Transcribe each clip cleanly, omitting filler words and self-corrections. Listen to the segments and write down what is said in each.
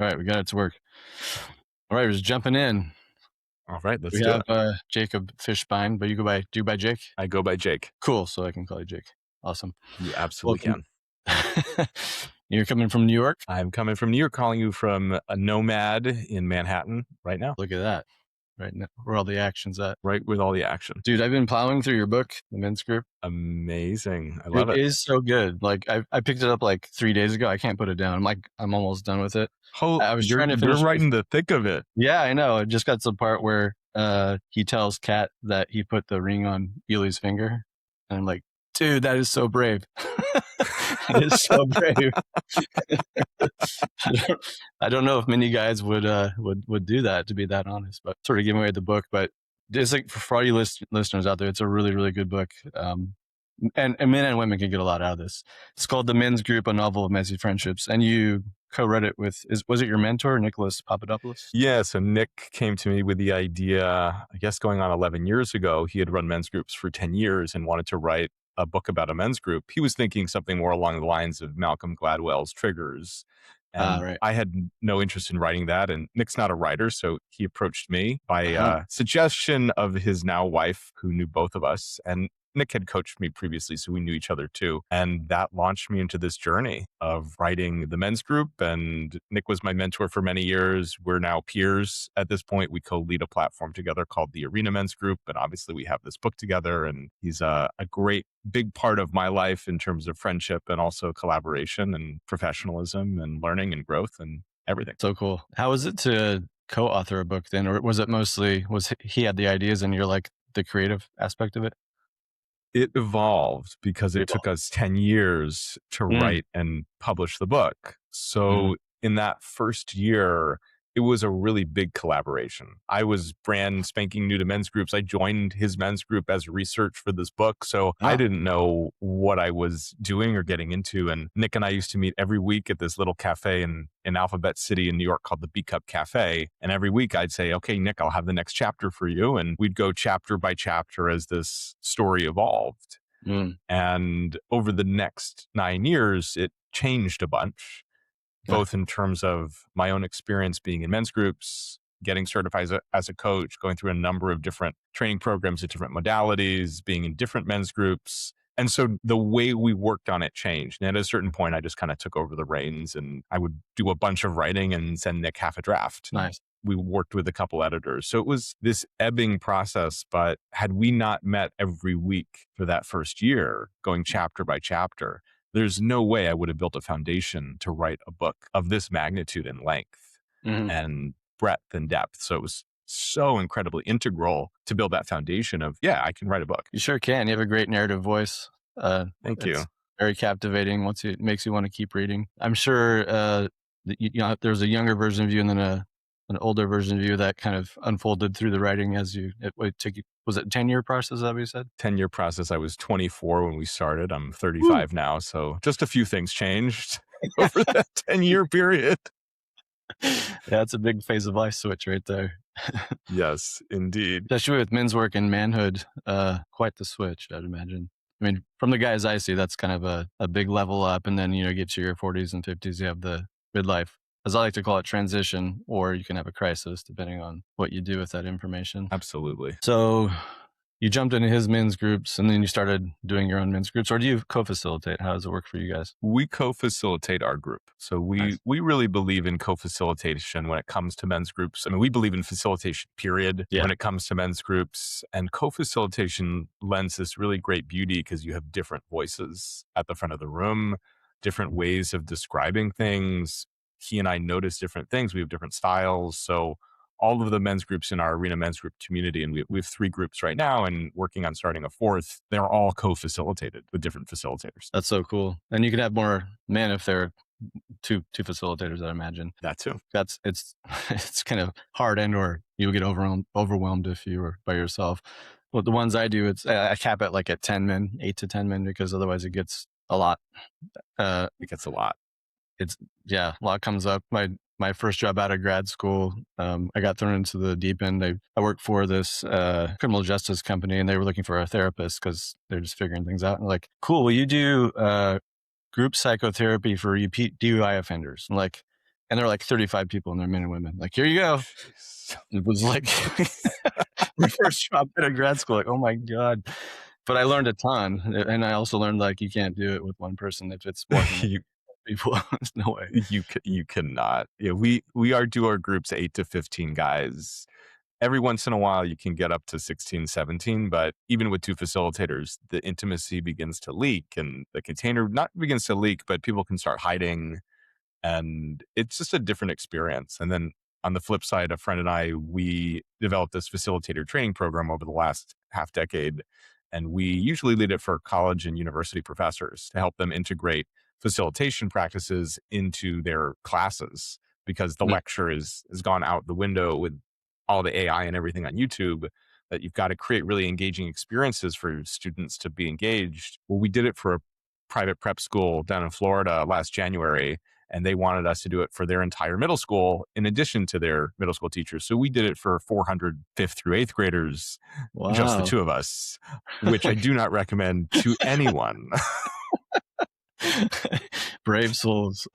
All right, we got it to work. All right, we're just jumping in. All right, let's We do have it. Jacob Fishbein, but do you by Jake? I go by Jake. Cool, so I can call you Jake. Awesome. You absolutely Welcome. can. You're coming from New York? I'm coming from New York, calling you from a nomad in Manhattan right now. Look at that. Right now, where all the action's at. Right with all the action. Dude, I've been plowing through your book, The Men's Group. Amazing. I love It it. is so good. Like I picked it up like 3 days ago. I can't put it down. I'm almost done with it. I was trying to You're finish. right in the thick of it. Yeah, I know. It just got to the part where he tells Kat that he put the ring on Ely's finger. And I'm like, dude, that is so brave. It is so brave. I don't know if many guys would do that, to be that honest, but sort of giving away the book. But just like for all you listeners out there, it's a really, really good book. And men and women can get a lot out of this. It's called The Men's Group, a novel of messy friendships. And you co-read it with, was it your mentor, Nicholas Papadopoulos? Yeah, so Nick came to me with the idea, I guess going on 11 years ago. He had run men's groups for 10 years and wanted to write a book about a men's group. He was thinking something more along the lines of Malcolm Gladwell's Triggers. And Right. I had no interest in writing that. And Nick's not a writer, so he approached me by suggestion of his now wife, who knew both of us. And Nick had coached me previously, so we knew each other too. And that launched me into this journey of writing the men's group. And Nick was my mentor for many years. We're now peers at this point. We co-lead a platform together called the Arena Men's Group. And obviously we have this book together. And he's a great big part of my life in terms of friendship and also collaboration and professionalism and learning and growth and everything. So cool. How was it to co-author a book then? Or was it mostly, was he had the ideas and you're like the creative aspect of it? It evolved because it took us 10 years to write and publish the book. So in that first year, it was a really big collaboration. I was brand spanking new to men's groups. I joined his men's group as research for this book. So I didn't know what I was doing or getting into. And Nick and I used to meet every week at this little cafe in Alphabet City in New York called the B Cup Cafe. And every week I'd say, okay, Nick, I'll have the next chapter for you. And we'd go chapter by chapter as this story evolved. And over the next 9 years, it changed a bunch. Both in terms of my own experience being in men's groups, getting certified as a coach, going through a number of different training programs at different modalities, being in different men's groups. And so the way we worked on it changed. And at a certain point, I just kind of took over the reins and I would do a bunch of writing and send Nick half a draft. Nice. We worked with a couple editors. So it was this ebbing process. But had we not met every week for that first year, going chapter by chapter, there's no way I would have built a foundation to write a book of this magnitude and length and breadth and depth. So it was so incredibly integral to build that foundation of, yeah, I can write a book. You sure can. You have a great narrative voice. Thank you. Very captivating. It makes you want to keep reading. I'm sure there's a younger version of you and then an older version of you that kind of unfolded through the writing as it took you. Was it a 10-year process, is that what you said? 10-year process. I was 24 when we started. I'm 35 now. So just a few things changed over that 10-year period. Yeah, it's a big phase of life switch right there. Yes, indeed. Especially with men's work and manhood, quite the switch, I'd imagine. I mean, from the guys I see, that's kind of a big level up. And then, get to your 40s and 50s, you have the midlife, as I like to call it, transition, or you can have a crisis depending on what you do with that information. Absolutely. So you jumped into his men's groups and then you started doing your own men's groups, or do you co-facilitate? How does it work for you guys? We co-facilitate our group. So we really believe in co-facilitation when it comes to men's groups. I mean, we believe in facilitation, period, when it comes to men's groups. And co-facilitation lends this really great beauty because you have different voices at the front of the room, different ways of describing things. He and I notice different things. We have different styles. So all of the men's groups in our Arena Men's Group community, and we have 3 groups right now and working on starting a 4th, they're all co-facilitated with different facilitators. That's so cool. And you can have more men if they're two facilitators, I imagine. That too. It's kind of hard, and or you'll get overwhelmed if you were by yourself. Well, the ones I do, I cap it like at 10 men, 8 to 10 men, because otherwise it gets a lot. It gets a lot. A lot comes up. My first job out of grad school, I got thrown into the deep end. I worked for this criminal justice company, and they were looking for a therapist because they're just figuring things out. And like, cool, will you do group psychotherapy for DUI offenders? I'm like, And there were like 35 people, and they're men and women. Like, here you go. It was like my first job at a grad school. Like, oh my god! But I learned a ton, and I also learned like you can't do it with one person if it's more than you, people. There's no way. you cannot. Yeah, we do our groups 8 to 15 guys. Every once in a while you can get up to 16, 17, but even with 2 facilitators, the intimacy begins to leak, and the container not begins to leak, but people can start hiding, and it's just a different experience. And then on the flip side, a friend and I, we developed this facilitator training program over the last half decade, and we usually lead it for college and university professors to help them integrate facilitation practices into their classes, because the Mm. lecture has gone out the window with all the AI and everything on YouTube, that you've got to create really engaging experiences for students to be engaged. Well, we did it for a private prep school down in Florida last January, and they wanted us to do it for their entire middle school in addition to their middle school teachers. So we did it for 400 5th through 8th graders, just the Wow. 2 of us, which I do not recommend to anyone. Brave souls.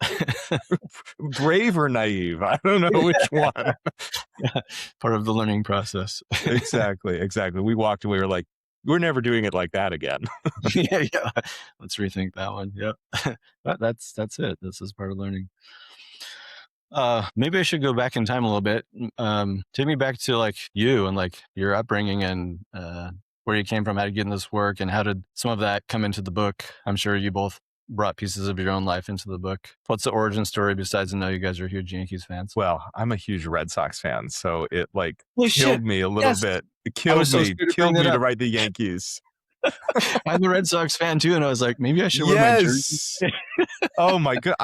Brave or naive, I don't know which one. Yeah, part of the learning process. Exactly. We walked away, we're like, we're never doing it like that again. Yeah. Let's rethink that one. Yep. That's it. This is part of learning. Maybe I should go back in time a little bit. Take me back to like you and like your upbringing and where you came from, how to get in this work, and how did some of that come into the book? I'm sure you both brought pieces of your own life into the book. What's the origin story besides I know you guys are huge Yankees fans? Well, I'm a huge Red Sox fan, so it like Holy killed shit. me a little Yes. bit. It I killed was so me, scared to killed bring me that to up. write the Yankees. I'm a Red Sox fan too, and I was like, maybe I should wear my jersey. Yes. Oh my god!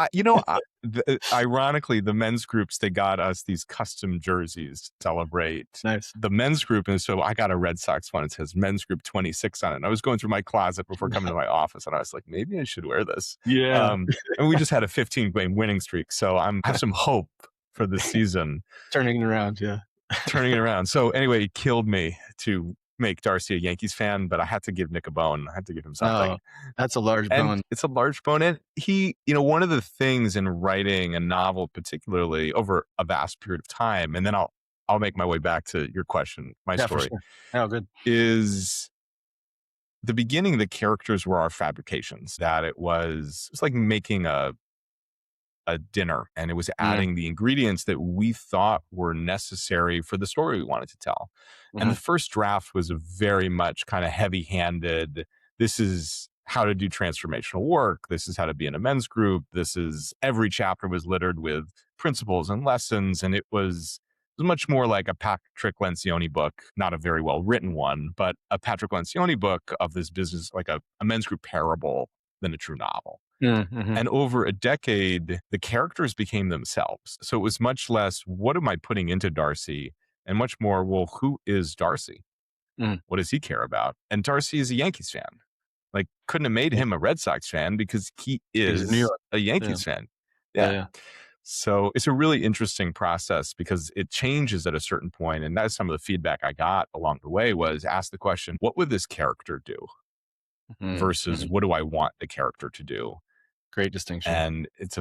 Ironically, the men's groups, they got us these custom jerseys to celebrate. Nice. The men's group, and so I got a Red Sox one. It says men's group 26 on it. And I was going through my closet before coming to my office, and I was like, maybe I should wear this. Yeah. And we just had a 15-game winning streak, so I have some hope for this season. Turning it around, yeah. Turning it around. So anyway, it killed me to make Darcy a Yankees fan, but I had to give Nick a bone. I had to give him something. Oh, that's a large And bone. it's a large bone. And he, one of the things in writing a novel, particularly over a vast period of time, and then I'll make my way back to your question, my story, for sure. Oh, good. is the beginning, the characters were our fabrications, that it's like making a dinner, and it was adding the ingredients that we thought were necessary for the story we wanted to tell. And the first draft was very much kind of heavy-handed. This is how to do transformational work. This is how to be in a men's group. Every chapter was littered with principles and lessons. And it was much more like a Patrick Lencioni book, not a very well-written one, but a Patrick Lencioni book of this business, like a men's group parable, than a true novel. And over a decade, the characters became themselves. So it was much less, what am I putting into Darcy? And much more, well, who is Darcy? What does he care about? And Darcy is a Yankees fan. Like, couldn't have made him a Red Sox fan because he is a Yankees fan. Yeah. So it's a really interesting process because it changes at a certain point. And that's some of the feedback I got along the way, was ask the question, what would this character do? Versus what do I want the character to do? Great distinction. And it's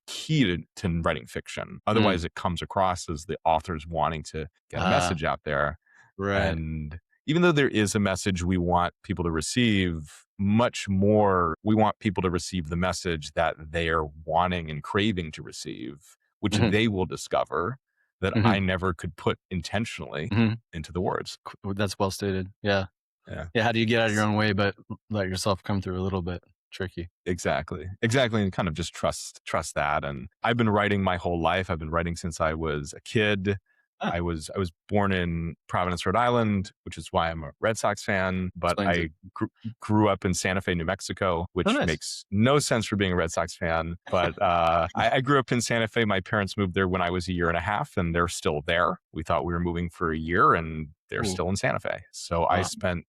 key to writing fiction. Otherwise it comes across as the author's wanting to get a message out there. Right. And even though there is a message we want people to receive, much more, we want people to receive the message that they are wanting and craving to receive, which they will discover that I never could put intentionally into the words. That's well stated. Yeah. How do you get out of your own way, but let yourself come through a little bit? Tricky. Exactly. And kind of just trust that. And I've been writing my whole life. I've been writing since I was a kid. I was born in Providence, Rhode Island, which is why I'm a Red Sox fan. But I grew up in Santa Fe, New Mexico, which makes no sense for being a Red Sox fan. But I grew up in Santa Fe. My parents moved there when I was a year and a half, and they're still there. We thought we were moving for a year, and they're still in Santa Fe. So I spent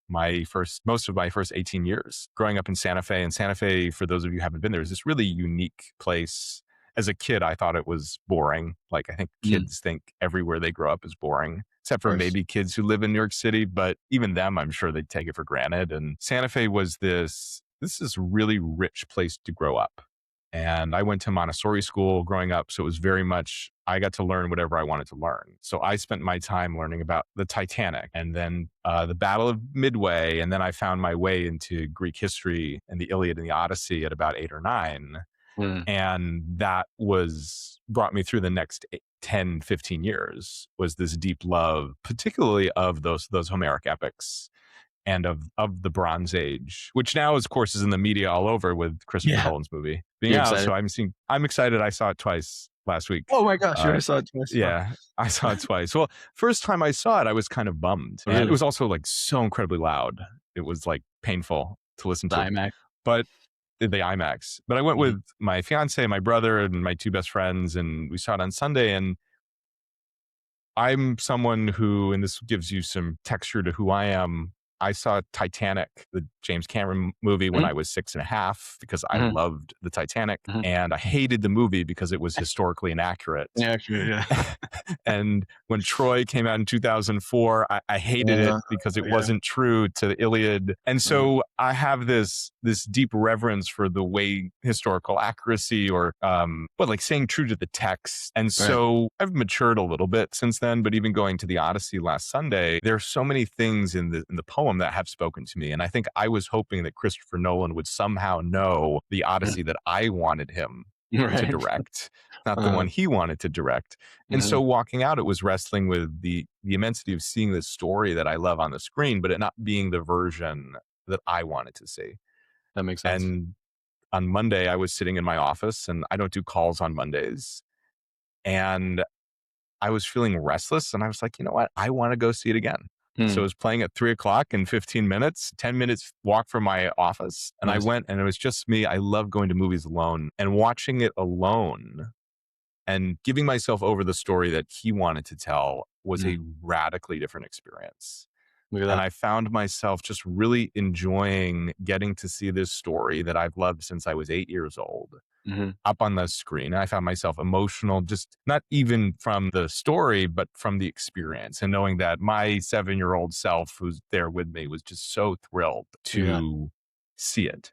most of my first 18 years growing up in Santa Fe. And Santa Fe, for those of you who haven't been there, is this really unique place. As a kid, I thought it was boring. Like, I think kids think everywhere they grow up is boring, except for maybe kids who live in New York City. But even them, I'm sure they take it for granted. And Santa Fe was this is a really rich place to grow up. And I went to Montessori school growing up. So it was very much, I got to learn whatever I wanted to learn. So I spent my time learning about the Titanic and then the Battle of Midway. And then I found my way into Greek history and the Iliad and the Odyssey at about 8 or 9. Mm. And that was brought me through the next 10, 15 years, was this deep love, particularly of those Homeric epics and of the Bronze Age, which now, of course, is in the media all over with Christopher Yeah. Nolan's movie being You out. excited? So I'm excited. I saw it twice last week. Oh my gosh, you already saw it twice? Wow. Yeah, I saw it twice. Well, first time I saw it, I was kind of bummed. And it Really? was also like so incredibly loud. It was like painful to listen The to. iMac? But the IMAX. But I went Mhm. with my fiance, my brother, and my two best friends, and we saw it on Sunday. And I'm someone who, and this gives you some texture to who I am. I saw Titanic, the James Cameron movie, when Mhm. I was 6.5 because I Mhm. loved the Titanic, Mhm. and I hated the movie because it was historically inaccurate. Yeah, actually, yeah. And when Troy came out in 2004, I hated it because it Yeah. wasn't true to the Iliad. And so I have this deep reverence for the way historical accuracy or like saying true to the text. And Right. so I've matured a little bit since then, but even going to the Odyssey last Sunday, there are so many things in the poem that have spoken to me. And I think I was hoping that Christopher Nolan would somehow know the Odyssey that I wanted him to Right. direct, not the one he wanted to direct. And so Mhm. walking out, it was wrestling with the immensity of seeing this story that I love on the screen, but it not being the version that I wanted to see. That makes sense. And on Monday, I was sitting in my office, and I don't do calls on Mondays. And I was feeling restless, and I was like, you know what? I want to go see it again. So it Mm. was playing at 3 o'clock in 15 minutes, 10 minutes walk from my office. And I Nice. went, and it was just me. I love going to movies alone, and watching it alone and giving myself over the story that he wanted to tell was Mm. a radically different experience. Look at And that. I found myself just really enjoying getting to see this story that I've loved since I was 8 years old Mhm. up on the screen. And I found myself emotional, just not even from the story, but from the experience, and knowing that my 7-year-old self who's there with me was just so thrilled Look at that. to see it.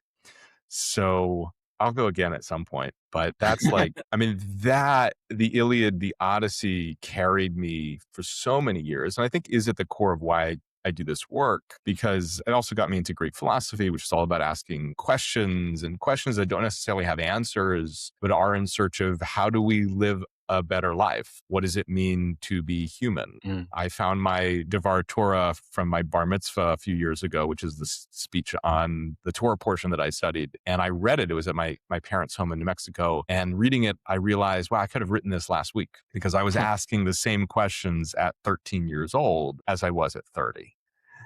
So I'll go again at some point, but that's like, I mean, that the Iliad, the Odyssey carried me for so many years. And I think is at the core of why I do this work, because it also got me into Greek philosophy, which is all about asking questions, and questions that don't necessarily have answers, but are in search of how do we live a better life? What does it mean to be human? Mm. I found my Devar Torah from my bar mitzvah a few years ago, which is the speech on the Torah portion that I studied. And I read it. It was at my parents' home in New Mexico. And reading it, I realized, wow, I could have written this last week, because I was asking the same questions at 13 years old as I was at 30.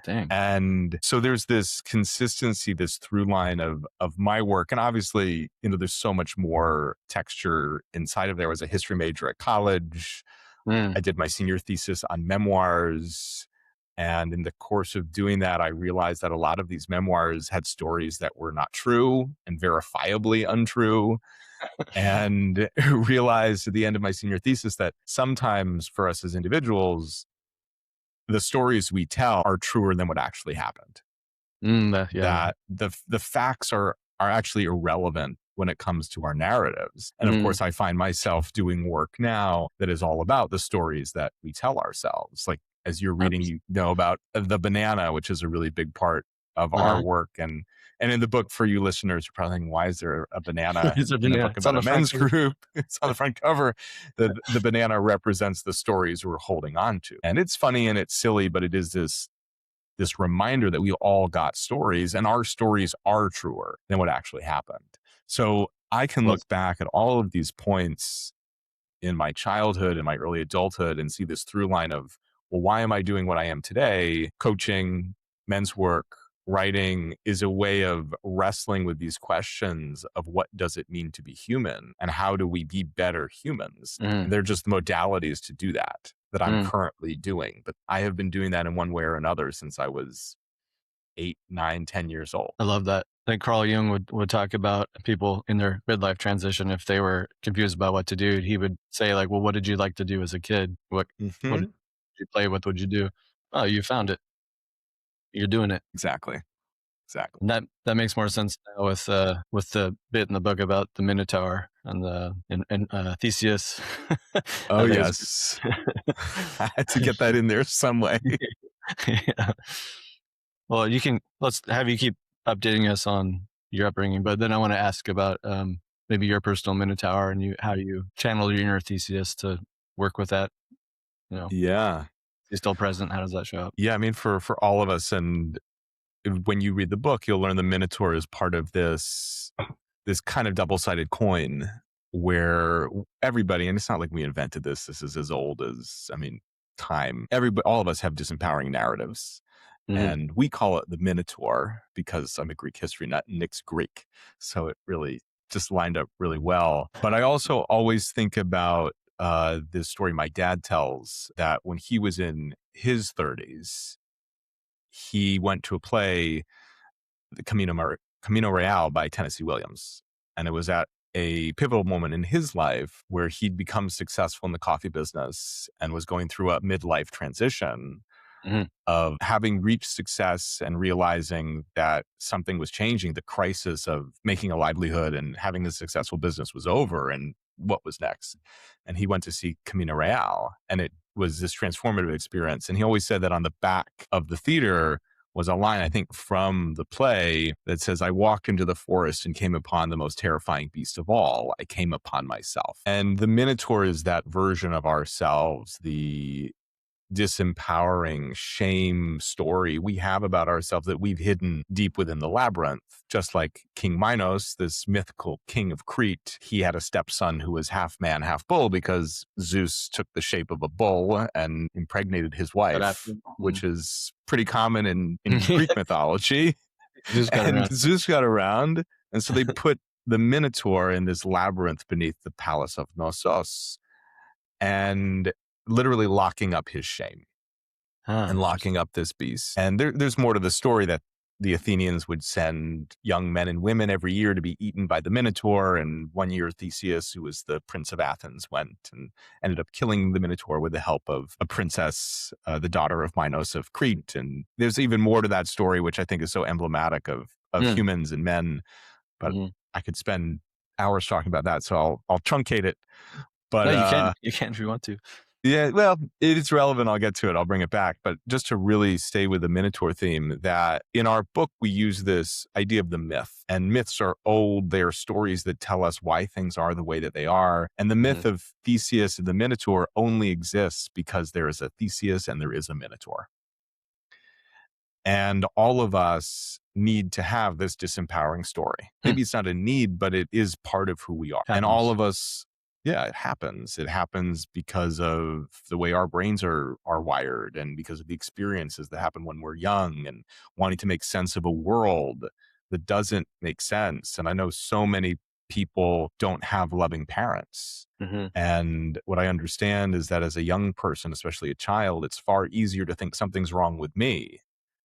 Dang. And so there's this consistency, this through line of my work. And obviously, there's so much more texture inside of there. I was a history major at college. Mm. I did my senior thesis on memoirs. And in the course of doing that, I realized that a lot of these memoirs had stories that were not true and verifiably untrue. And realized at the end of my senior thesis that sometimes for us as individuals, the stories we tell are truer than what actually happened. Yeah. That the facts are actually irrelevant when it comes to our narratives. And of Mm. course, I find myself doing work now that is all about the stories that we tell ourselves. Like, as you're reading, 100%. you know about the banana, which is a really big part of our Uh-huh. work. And in the book, for you listeners, you're probably thinking, why is there a banana It's a in a banana. book It's on about a the front men's cover. group? It's on the front cover. The banana represents the stories we're holding on to. And it's funny and it's silly, but it is this reminder that we all got stories, and our stories are truer than what actually happened. So I can Well, look back at all of these points in my childhood and my early adulthood and see this through line of, well, why am I doing what I am today? Coaching, men's work, writing is a way of wrestling with these questions of what does it mean to be human and how do we be better humans? mm. And they're just modalities to do that I'm Mm. currently doing. But I have been doing that in one way or another since I was 8, 9, 10 years old. I love that. I think Carl Jung would talk about people in their midlife transition. If they were confused about what to do, he would say, like, well, what did you like to do as a kid? What did Mm-hmm. you play? What would you do? Oh, you found it. You're doing it. Exactly. exactly. And that makes more sense now with the bit in the book about the Minotaur and Theseus. Oh, I think it's yes. I had to get that in there some way. yeah. Well, let's have you keep updating us on your upbringing, but then I want to ask about maybe your personal Minotaur and how you channel your inner Theseus to work with that. You know, Yeah. is he still present? How does that show up? Yeah, I mean, for all of us, and when you read the book, you'll learn the Minotaur is part of this kind of double-sided coin where everybody, and it's not like we invented this. This is as old as, I mean, time. Everybody, all of us have disempowering narratives. Mm-hmm. And we call it the Minotaur because I'm a Greek history nut and Nick's Greek. So it really just lined up really well. But I also always think about this story my dad tells, that when he was in his 30s, he went to a play, the Camino Real by Tennessee Williams. And it was at a pivotal moment in his life where he'd become successful in the coffee business and was going through a midlife transition Mm-hmm. of having reached success and realizing that something was changing. The crisis of making a livelihood and having a successful business was over, and what was next? And he went to see Camino Real, and it was this transformative experience. And he always said that on the back of the theater was a line, I think, from the play that says, "I walked into the forest and came upon the most terrifying beast of all. I came upon myself." And the Minotaur is that version of ourselves, the disempowering shame story we have about ourselves that we've hidden deep within the labyrinth. Just like King Minos, this mythical king of Crete, he had a stepson who was half man, half bull because Zeus took the shape of a bull and impregnated his Got wife, after. which is pretty common in Greek mythology. Just got And around. Zeus got around. And so they put the Minotaur in this labyrinth beneath the palace of Knossos, and literally locking up his shame and locking up this beast. And there's more to the story, that the Athenians would send young men and women every year to be eaten by the Minotaur. And one year, Theseus, who was the prince of Athens, went and ended up killing the Minotaur with the help of a princess, the daughter of Minos of Crete. And there's even more to that story, which I think is so emblematic of humans and men. But I could spend hours talking about that, so I'll truncate it. But No, you can. You can if you want to. yeah, well, it's relevant. I'll get to it. I'll bring it back. But just to really stay with the Minotaur theme, that in our book, we use this idea of the myth. And myths are old. They're stories that tell us why things are the way that they are. And the myth of Theseus and the Minotaur only exists because there is a Theseus and there is a Minotaur. And all of us need to have this disempowering story. Maybe it's not a need, but it is part of who we are. And all of us, yeah, it happens. It happens because of the way our brains are wired, and because of the experiences that happen when we're young and wanting to make sense of a world that doesn't make sense. And I know so many people don't have loving parents. And what I understand is that as a young person, especially a child, it's far easier to think something's wrong with me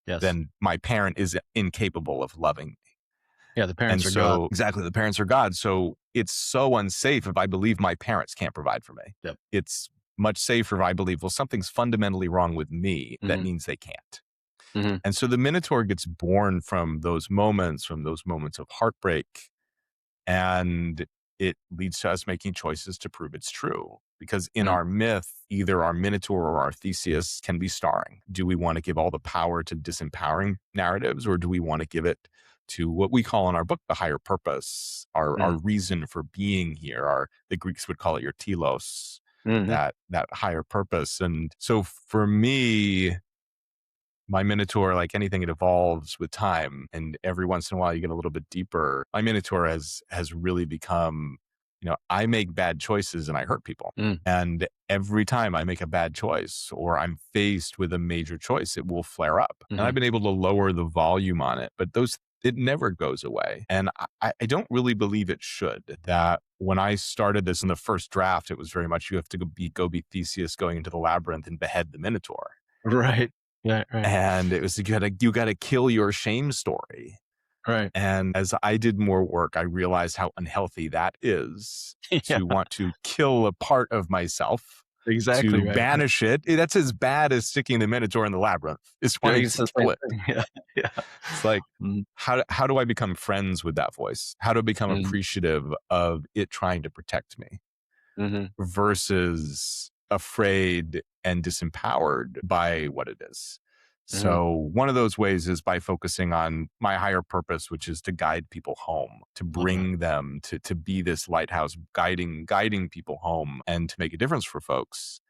than my parent is incapable of loving me. Yeah, the parents are God. Exactly, the parents are God. So it's so unsafe if I believe my parents can't provide for me. Yep. It's much safer if I believe, well, something's fundamentally wrong with me. That means they can't. And so the Minotaur gets born from those moments of heartbreak. And it leads to us making choices to prove it's true. Because in our myth, either our Minotaur or our Theseus can be starring. Do we want to give all the power to disempowering narratives, or do we want to give it to what we call in our book the higher purpose, our reason for being here? The Greeks would call it your telos, that higher purpose. And so for me, my Minotaur, like anything, it evolves with time, and every once in a while you get a little bit deeper. My Minotaur has really become, I make bad choices and I hurt people. And every time I make a bad choice or I'm faced with a major choice, it will flare up. And I've been able to lower the volume on it, but it never goes away. And I don't really believe it should. That when I started this in the first draft, it was very much, you have to go be Theseus going into the labyrinth and behead the Minotaur. Right. Yeah, right. And it was, you gotta kill your shame story. Right. And as I did more work, I realized how unhealthy that is, to want to kill a part of myself Exactly to right. banish it. That's as bad as sticking the Minotaur in the labyrinth, is Yeah, wanting it's to the kill same it. thing. Yeah, yeah. It's like, Mm, how do I become friends with that voice? How do I become mm, appreciative of it trying to protect me mhm, versus afraid and disempowered by what it is? mhm, So one of those ways is by focusing on my higher purpose, which is to guide people home, to love that. bring them to be this lighthouse, guiding people home and to make a difference for folks.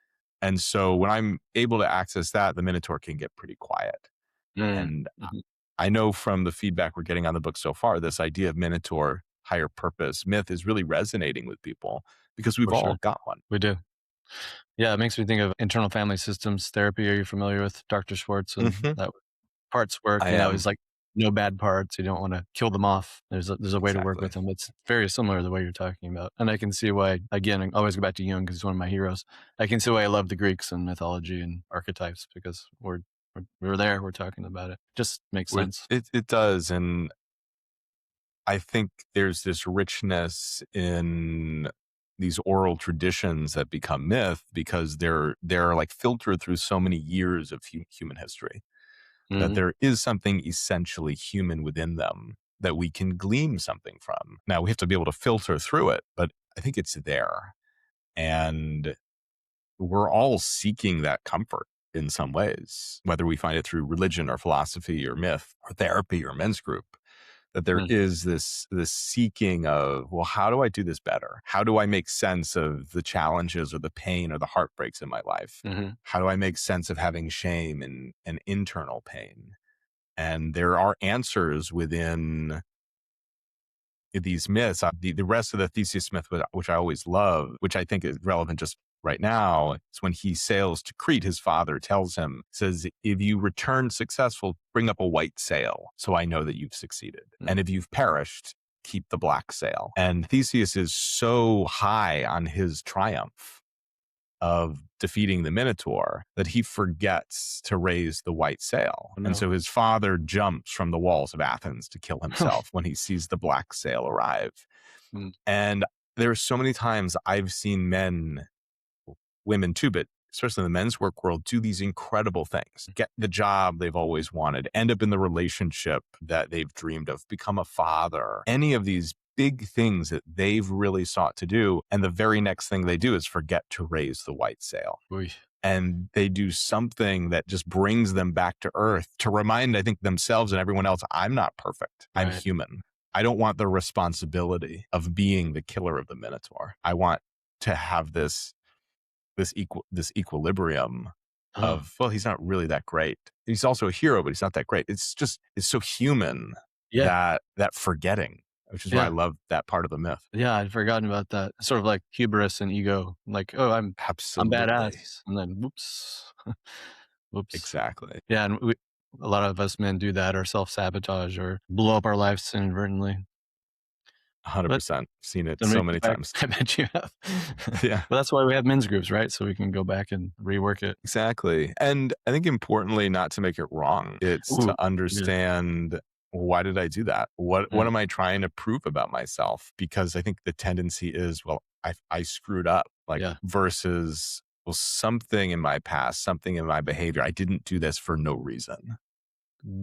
And so when I'm able to access that, the Minotaur can get pretty quiet. Mm, And mhm, I know from the feedback we're getting on the book so far, this idea of Minotaur, higher purpose, myth is really resonating with people because we've for sure. all got one. We do. Yeah, it makes me think of internal family systems therapy. Are you familiar with Dr. Schwartz and Hmm. that parts work? I You know, am. he's like no bad parts. You don't want to kill them off. There's a way to work Exactly. with them. It's very similar to the way you're talking about, and I can see why. Again, I always go back to Jung because he's one of my heroes. I can see why I love the Greeks and mythology and archetypes because we're there. We're talking about it. Just makes sense. It does. And I think there's this richness in these oral traditions that become myth because they're like filtered through so many years of human history, that Hmm. there is something essentially human within them that we can glean something from. Now we have to be able to filter through it, but I think it's there. And we're all seeking that comfort in some ways, whether we find it through religion or philosophy or myth or therapy or men's group, that there is this seeking of, well, how do I do this better? How do I make sense of the challenges or the pain or the heartbreaks in my life? Hmm. How do I make sense of having shame and internal pain? And there are answers within these myths. The rest of the Theseus myth, which I always love, which I think is relevant just right now, is when he sails to Crete, his father tells him, says, if you return successful, bring up a white sail so I know that you've succeeded. And if you've perished, keep the black sail. And Theseus is so high on his triumph of defeating the Minotaur that he forgets to raise the white sail. Oh, And no. so his father jumps from the walls of Athens to kill himself when he sees the black sail arrive. Mm, And there's so many times I've seen men, women too, but especially in the men's work world, do these incredible things, get the job they've always wanted, end up in the relationship that they've dreamed of, become a father, any of these big things that they've really sought to do. And the very next thing they do is forget to raise the white sail. oy, And they do something that just brings them back to earth to remind, I think, themselves and everyone else, I'm not perfect. I'm right. human. I don't want the responsibility of being the killer of the Minotaur. I want to have this equilibrium Oh, of, well, he's not really that great. He's also a hero, but he's not that great. It's so human, yeah, that forgetting, which is why I yeah. love that part of the myth. Yeah, I'd forgotten about that. Sort of like hubris and ego. Like, "Oh, I'm Absolutely. badass," and then whoops. Whoops. Exactly. Yeah, and a lot of us men do that or self-sabotage or blow up our lives inadvertently. But 100%. Seen it then we so go many back times. I bet you have. Yeah. Well, that's why we have men's groups, right? So we can go back and rework it. Exactly. And I think importantly, not to make it wrong, it's Ooh, to yeah, understand, well, why did I do that? What mm, am I trying to prove about myself? Because I think the tendency is, well, I screwed up, like, yeah, versus, well, something in my past, something in my behavior, I didn't do this for no reason.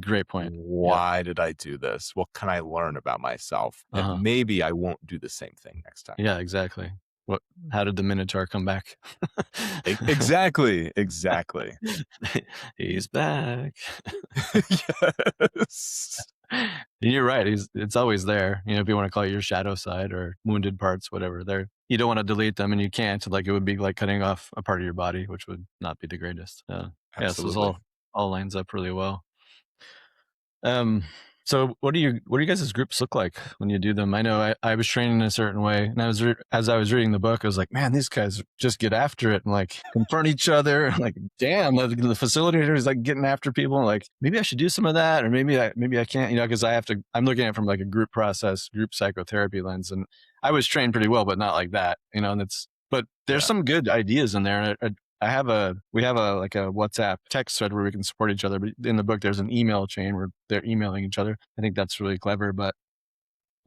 great point. Yeah, Why did I do this? What can I learn about myself that uh-huh. maybe I won't do the same thing next time? Yeah, exactly. What how did the Minotaur come back? Exactly. Exactly. He's back. Yes. You're right. It's always there. You know, if you want to call it your shadow side or wounded parts, whatever. There, you don't want to delete them, and you can't. Like it would be like cutting off a part of your body, which would not be the greatest. Yeah. So it's Absolutely. all lines up really well. Um, so what do you guys' groups look like when you do them? I know I was trained in a certain way, and as I was reading the book, I was like, man, these guys just get after it and like confront each other. And like, damn, the facilitator is like getting after people. And like, maybe I should do some of that, or maybe I can't, you know, because I'm looking at it from like a group process, group psychotherapy lens, and I was trained pretty well, but not like that, you know. But there's Yeah. some good ideas in there. And we have a like a WhatsApp text thread where we can support each other. But in the book, there's an email chain where they're emailing each other. I think that's really clever. But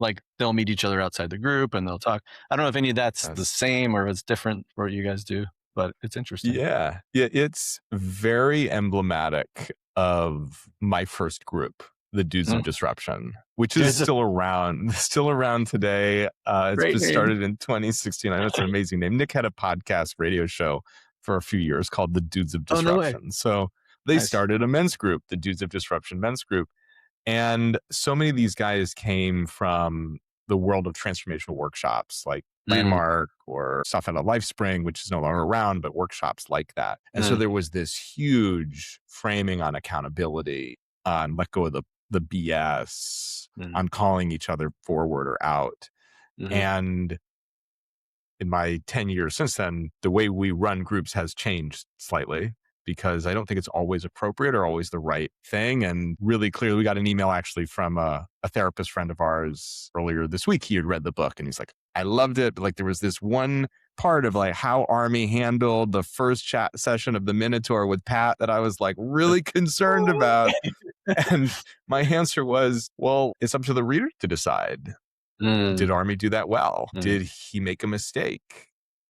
like they'll meet each other outside the group and they'll talk. I don't know if any of that's the Yes. same or if it's different for what you guys do. but it's interesting. Yeah. Yeah. It's very emblematic of my first group, the Dudes of Mm. Disruption, which is Dudes of still around, still around today. It's Great just name. started in 2016. I know it's an amazing name. Nick had a podcast radio show for a few years called the Dudes of Oh, no way. Disruption. So they Nice. started a men's group, the Dudes of Disruption men's group. And so many of these guys came from the world of transformational workshops like Mm, Landmark or stuff at a LifeSpring, which is no longer around, but workshops like that. And so mm, there was this huge framing on accountability, on let go of the BS, mm, on calling each other forward or out. mhm, And in my 10 years since then, the way we run groups has changed slightly because I don't think it's always appropriate or always the right thing. And really clearly, we got an email actually from a therapist friend of ours earlier this week. He had read the book and he's like, I loved it. But like there was this one part of like how Army handled the first chat session of the Minotaur with Pat that I was like really concerned about. And my answer was, well, it's up to the reader to decide. Did mm, Army do that well? mm, Did he make a mistake?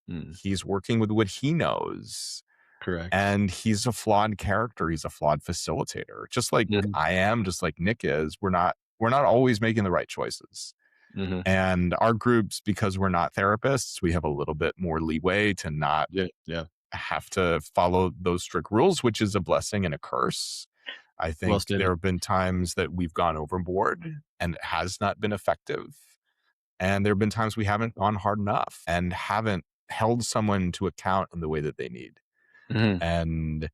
mm. He's working with what he knows. Correct. And he's a flawed character. He's a flawed facilitator. Just like Mhm, I am, just like Nick is. We're not always making the right choices. mhm. And our groups, because we're not therapists, we have a little bit more leeway to not Yeah, yeah. have to follow those strict rules, which is a blessing and a curse. I Well think there stated. have been times that we've gone overboard and it has not been effective. And there have been times we haven't gone hard enough and haven't held someone to account in the way that they need. Mhm, And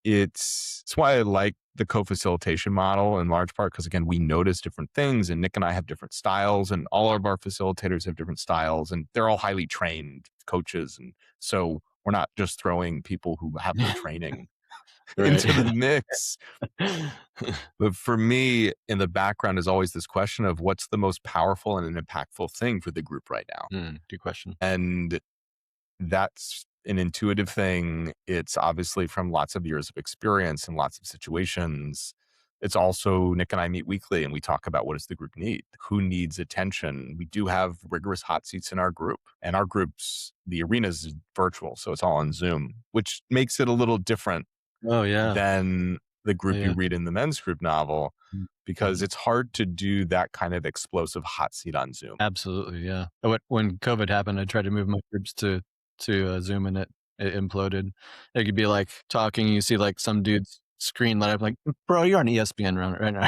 it's why I like the co-facilitation model in large part, because again, we notice different things and Nick and I have different styles and all of our facilitators have different styles and they're all highly trained coaches. And so we're not just throwing people who have no training right. into the mix. But for me, in the background is always this question of what's the most powerful and an impactful thing for the group right now. Good question. And that's an intuitive thing. It's obviously from lots of years of experience and lots of situations. It's also Nick and I meet weekly and we talk about what does the group need? Who needs attention? We do have rigorous hot seats in our group, and our groups, the arena is virtual. So it's all on Zoom, which makes it a little different Oh, yeah. than the Oh, group you yeah. read in the men's group novel, Mm, because mhm. it's hard to do that kind of explosive hot seat on Zoom. Absolutely, yeah. When COVID happened, I tried to move my groups to Zoom, and it imploded. It could be, like, talking, you see, like, some dude's screen light up, like, "Bro, you're on ESPN right now.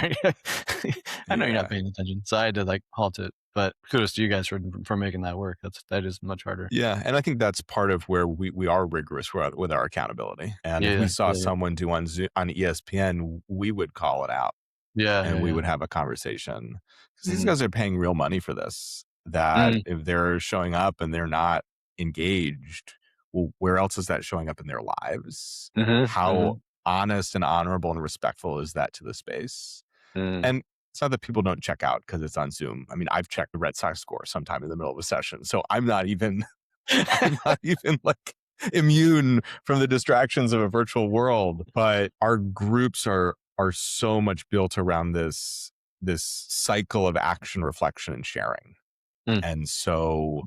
I know you're not Yeah. paying attention." So I had to, like, halt it, but kudos to you guys for making that work. That is much harder. Yeah. And I think that's part of where we are rigorous with our accountability. And if we Yeah, saw yeah, yeah. someone do on Zoom, on ESPN, we would call it out Yeah, yeah, and we yeah. would have a conversation, because these Mhm. guys are paying real money for this. That Mm, if they're showing up and they're not engaged, well, where else is that showing up in their lives? mhm, How mhm, honest and honorable and respectful is that to the space? mm. And it's not that people don't check out because it's on Zoom. I mean, I've checked the Red Sox score sometime in the middle of a session, so I'm not even I'm not even like immune from the distractions of a virtual world. But our groups are so much built around this cycle of action, reflection, and sharing. Mm, And so,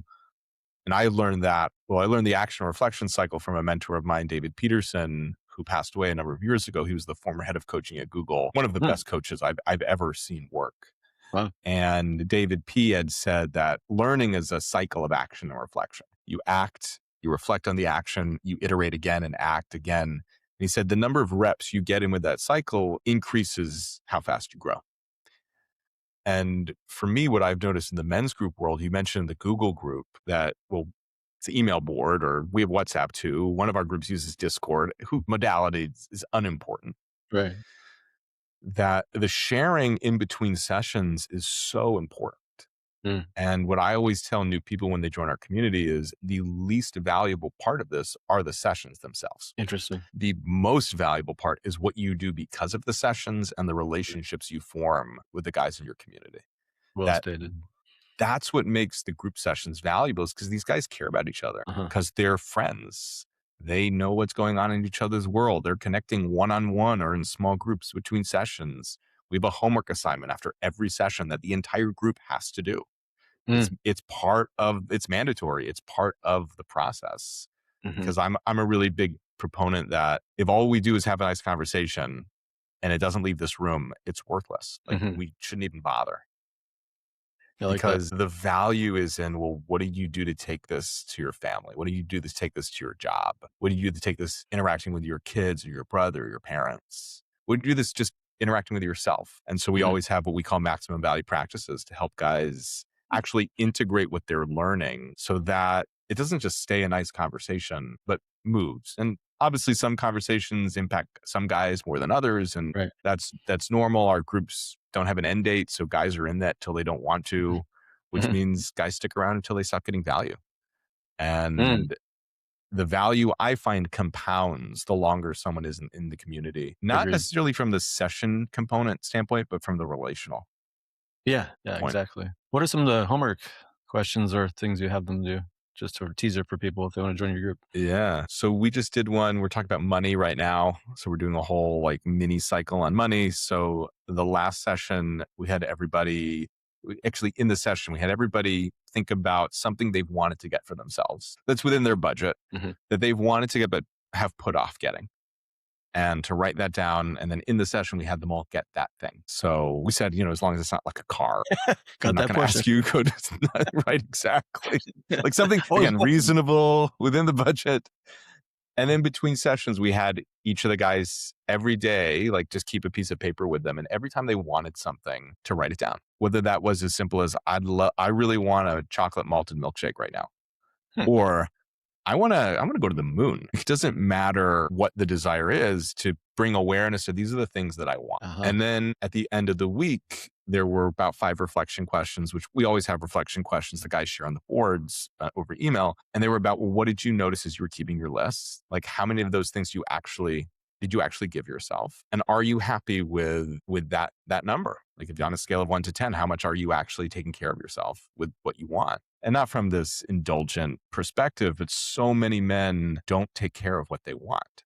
and I learned that, well, I learned the action reflection cycle from a mentor of mine, David Peterson, who passed away a number of years ago. He was the former head of coaching at Google, one of the mm. best coaches I've ever seen work. Wow. And David P had said that learning is a cycle of action and reflection. You act, you reflect on the action, you iterate again and act again. And he said the number of reps you get in with that cycle increases how fast you grow. And for me, what I've noticed in the men's group world, you mentioned the Google group that, well, it's an email board, or we have WhatsApp too. One of our groups uses Discord, who modality is unimportant. Right. That the sharing in between sessions is so important. Mm. And what I always tell new people when they join our community is the least valuable part of this are the sessions themselves. Interesting. The most valuable part is what you do because of the sessions and the relationships you form with the guys in your community. Well That stated. that's what makes the group sessions valuable, is because these guys care about each other, Uh-huh. because they're friends. They know what's going on in each other's world. They're connecting one-on-one or in small groups between sessions. We have a homework assignment after every session that the entire group has to do. Mm, It's part of, it's mandatory. It's part of the process. because I'm a really big proponent that if all we do is have a nice conversation and it doesn't leave this room, it's worthless. Like we shouldn't even bother. I like that. Because the value is in, well, what do you do to take this to your family? What do you do to take this to your job? What do you do to take this interacting with your kids or your brother or your parents? What do you do this just interacting with yourself? And so we always have what we call maximum value practices to help guys actually integrate what they're learning so that it doesn't just stay a nice conversation, but moves. And obviously some conversations impact some guys more than others. And Right. that's normal. Our groups don't have an end date. So guys are in that till they don't want to, which means guys stick around until they stop getting value. And the value I find compounds the longer someone is in the community, not Agreed. necessarily from the session component standpoint, but from the relational. Yeah, point. exactly. What are some of the homework questions or things you have them do? Just a teaser for people if they want to join your group. Yeah. So we just did one. We're talking about money right now. So we're doing a whole like mini cycle on money. So the last session, we had everybody, actually in the session, we had everybody think about something they've wanted to get for themselves that's within their budget that they've wanted to get but have put off getting. And to write that down. And then in the session, we had them all get that thing. So we said, as long as it's not like a car, I'm Got not that going to portion. ask you go to, right, exactly. Like something, again, reasonable within the budget. And then between sessions, we had each of the guys every day, like just keep a piece of paper with them. And every time they wanted something to write it down, whether that was as simple as I really want a chocolate malted milkshake right now, or I'm going to go to the moon. It doesn't matter what the desire is to bring awareness to these are the things that I want. And then at the end of the week, there were about 5 reflection questions, which we always have reflection questions the guys share on the boards over email. And they were about, well, what did you notice as you were keeping your lists? Like how many of those things did you actually give yourself? And are you happy with that number? Like if you're on a scale of 1 to 10, how much are you actually taking care of yourself with what you want? And not from this indulgent perspective, but so many men don't take care of what they want.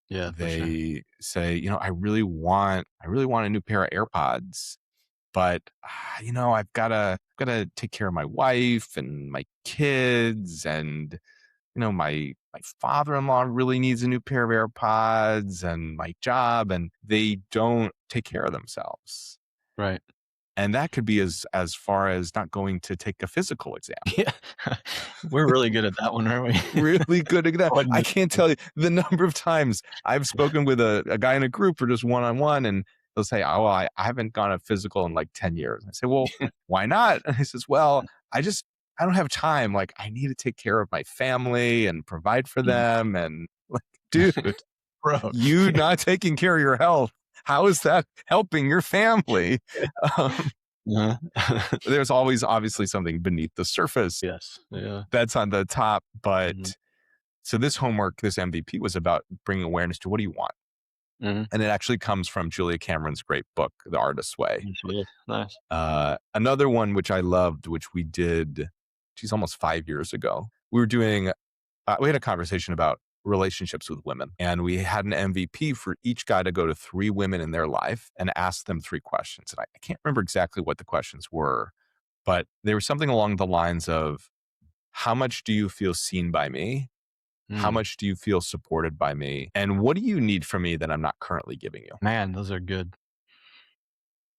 Yeah, They say, I really want a new pair of AirPods, but I've gotta take care of my wife and my kids, and my father-in-law really needs a new pair of AirPods, and my job, and they don't take care of themselves. Right. And that could be as far as not going to take a physical exam. Yeah. We're really good at that one, aren't we? Really good at that. I can't tell you the number of times I've spoken with a guy in a group or just one-on-one, and they'll say, oh, well, I haven't gone a physical in like 10 years. I say, well, why not? And he says, well, I don't have time. Like I need to take care of my family and provide for them. And like, dude, Bro, you not taking care of your health, how is that helping your family? There's always obviously something beneath the surface. Yes. Yeah. That's on the top. But so this homework, this MVP was about bringing awareness to what do you want? And it actually comes from Julia Cameron's great book, The Artist's Way. Nice. Another one which I loved, which we did, geez, almost 5 years ago. We were doing, we had a conversation about relationships with women, and we had an MVP for each guy to go to 3 women in their life and ask them 3 questions. And I can't remember exactly what the questions were, but they were something along the lines of, how much do you feel seen by me? How much do you feel supported by me? And what do you need from me that I'm not currently giving you? Man, those are good.